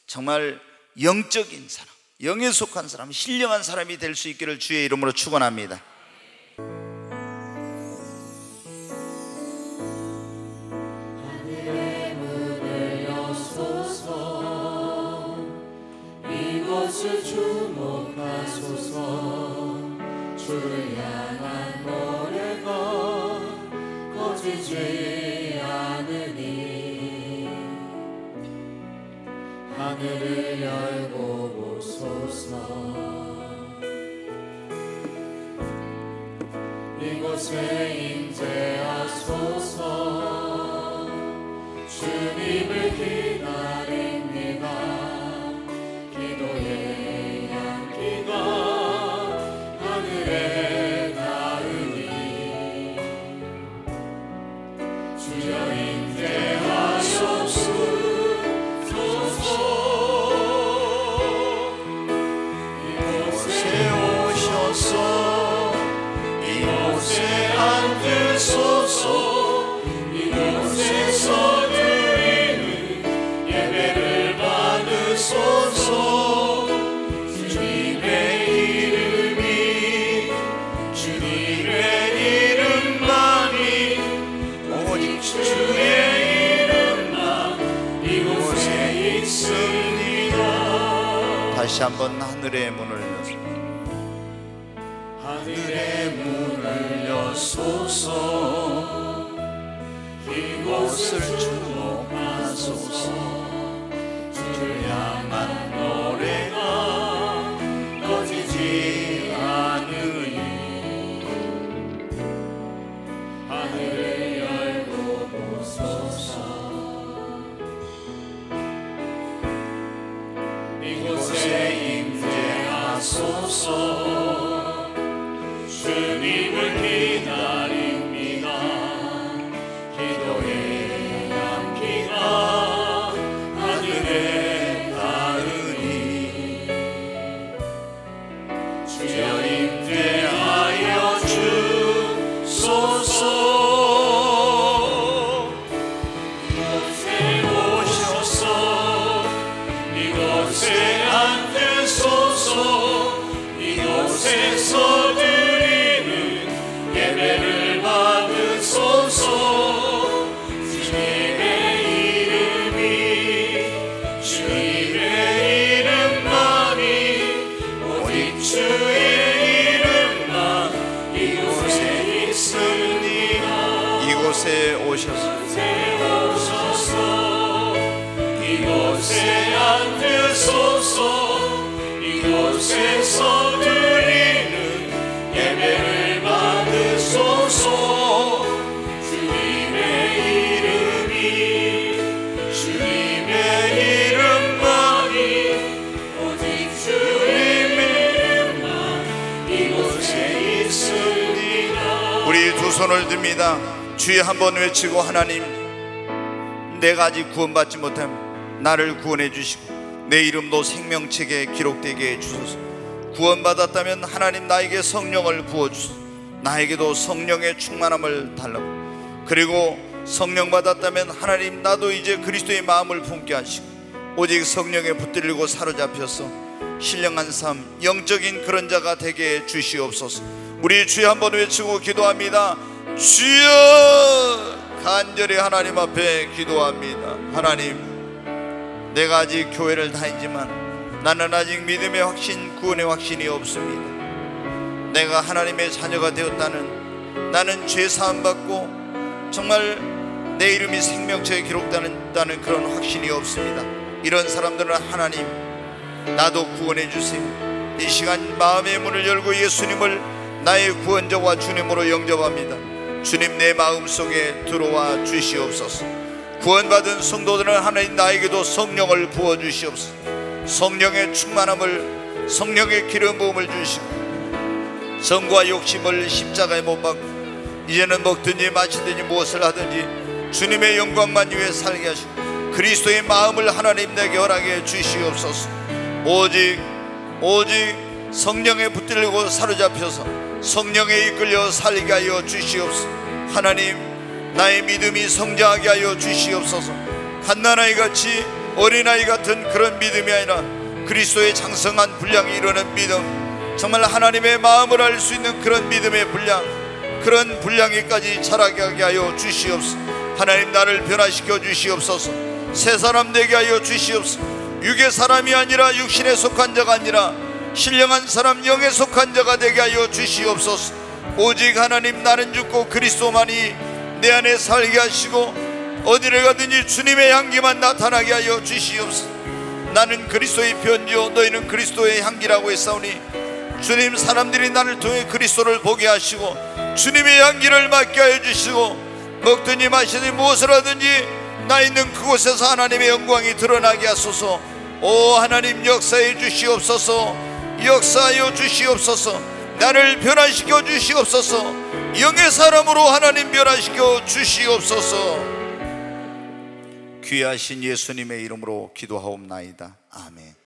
정말 영적인 사람, 영에 속한 사람, 신령한 사람이 될 수 있기를 주의 이름으로 축원합니다. 하늘의 문을 여소서, 이곳을 주목하소서. 주를 향한 노래가 꺼지지 않으니 하늘을 열고 보소서. 이곳에 임재하소서. 주님을 기다립니다. 기도의 향기가 하늘에 닿으니 주여 임재하소서. 이곳에 오셔서 이곳에 앉으소서. 이곳에서 드리는 예배를 받으소서. 주님의 이름이 주님의 이름만이 오직 주의 이름만 이곳에 있습니다. 다시 한번 하늘의 문을 여소서. 하늘의 문을 여소서. 이곳을 주목하소서. 주를 향한 노래가 꺼지지 않으니 하늘을 열고 보소서. 이곳에 임재하소서. 주님을 기다립니다. 주옵소서. 이곳에서 드리는 예배를 받으소서. 주님의 이름만이 오직 주님의 이름만 이곳에 있습니다. 우리 두 손을 듭니다. 주여 한번 외치고, 하나님, 내가 아직 구원받지 못함 나를 구원해 주시고 내 이름도 생명책에 기록되게 해주소서. 구원받았다면 하나님 나에게 성령을 부어주소서. 나에게도 성령의 충만함을 달라고. 그리고 성령 받았다면 하나님 나도 이제 그리스도의 마음을 품게 하시고 오직 성령에 붙들리고 사로잡혀서 신령한 삶, 영적인 그런 자가 되게 해주시옵소서. 우리 주여 한번 외치고 기도합니다. 주여, 간절히 하나님 앞에 기도합니다. 하나님, 내가 아직 교회를 다니지만 나는 아직 믿음의 확신, 구원의 확신이 없습니다. 내가 하나님의 자녀가 되었다는, 나는 죄 사함 받고 정말 내 이름이 생명책에 기록된다는 그런 확신이 없습니다. 이런 사람들은 하나님, 나도 구원해 주세요. 이 시간 마음의 문을 열고 예수님을 나의 구원자와 주님으로 영접합니다. 주님, 내 마음속에 들어와 주시옵소서. 구원받은 성도들은 하나님 나에게도 성령을 부어주시옵소서. 성령의 충만함을, 성령의 기름 부음을 주시고 성과 욕심을 십자가에 못 박고 이제는 먹든지 마시든지 무엇을 하든지 주님의 영광만 위해 살게 하시고 그리스도의 마음을 하나님 내게 허락해 주시옵소서. 오직 성령에 붙들리고 사로잡혀서 성령에 이끌려 살게 하여 주시옵소서. 하나님, 나의 믿음이 성장하게 하여 주시옵소서. 갓난아이 같이, 어린아이 같은 그런 믿음이 아니라 그리스도의 장성한 분량이 이루는 믿음, 정말 하나님의 마음을 알 수 있는 그런 믿음의 분량, 그런 분량에까지 자라게 하여 주시옵소서. 하나님, 나를 변화시켜 주시옵소서. 새 사람 되게 하여 주시옵소서. 육의 사람이 아니라 육신에 속한 자가 아니라 신령한 사람, 영에 속한 자가 되게 하여 주시옵소서. 오직 하나님, 나는 죽고 그리스도만이 내 안에 살게 하시고 어디를 가든지 주님의 향기만 나타나게 하여 주시옵소서. 나는 그리스도의 편지요 너희는 그리스도의 향기라고 했사오니 주님, 사람들이 나를 통해 그리스도를 보게 하시고 주님의 향기를 맡게 하여 주시고 먹든지 마시든지 무엇을 하든지 나 있는 그곳에서 하나님의 영광이 드러나게 하소서. 오 하나님, 역사해 주시옵소서. 역사하여 주시옵소서. 나를 변화시켜 주시옵소서. 영의 사람으로 하나님 변화시켜 주시옵소서. 귀하신 예수님의 이름으로 기도하옵나이다. 아멘.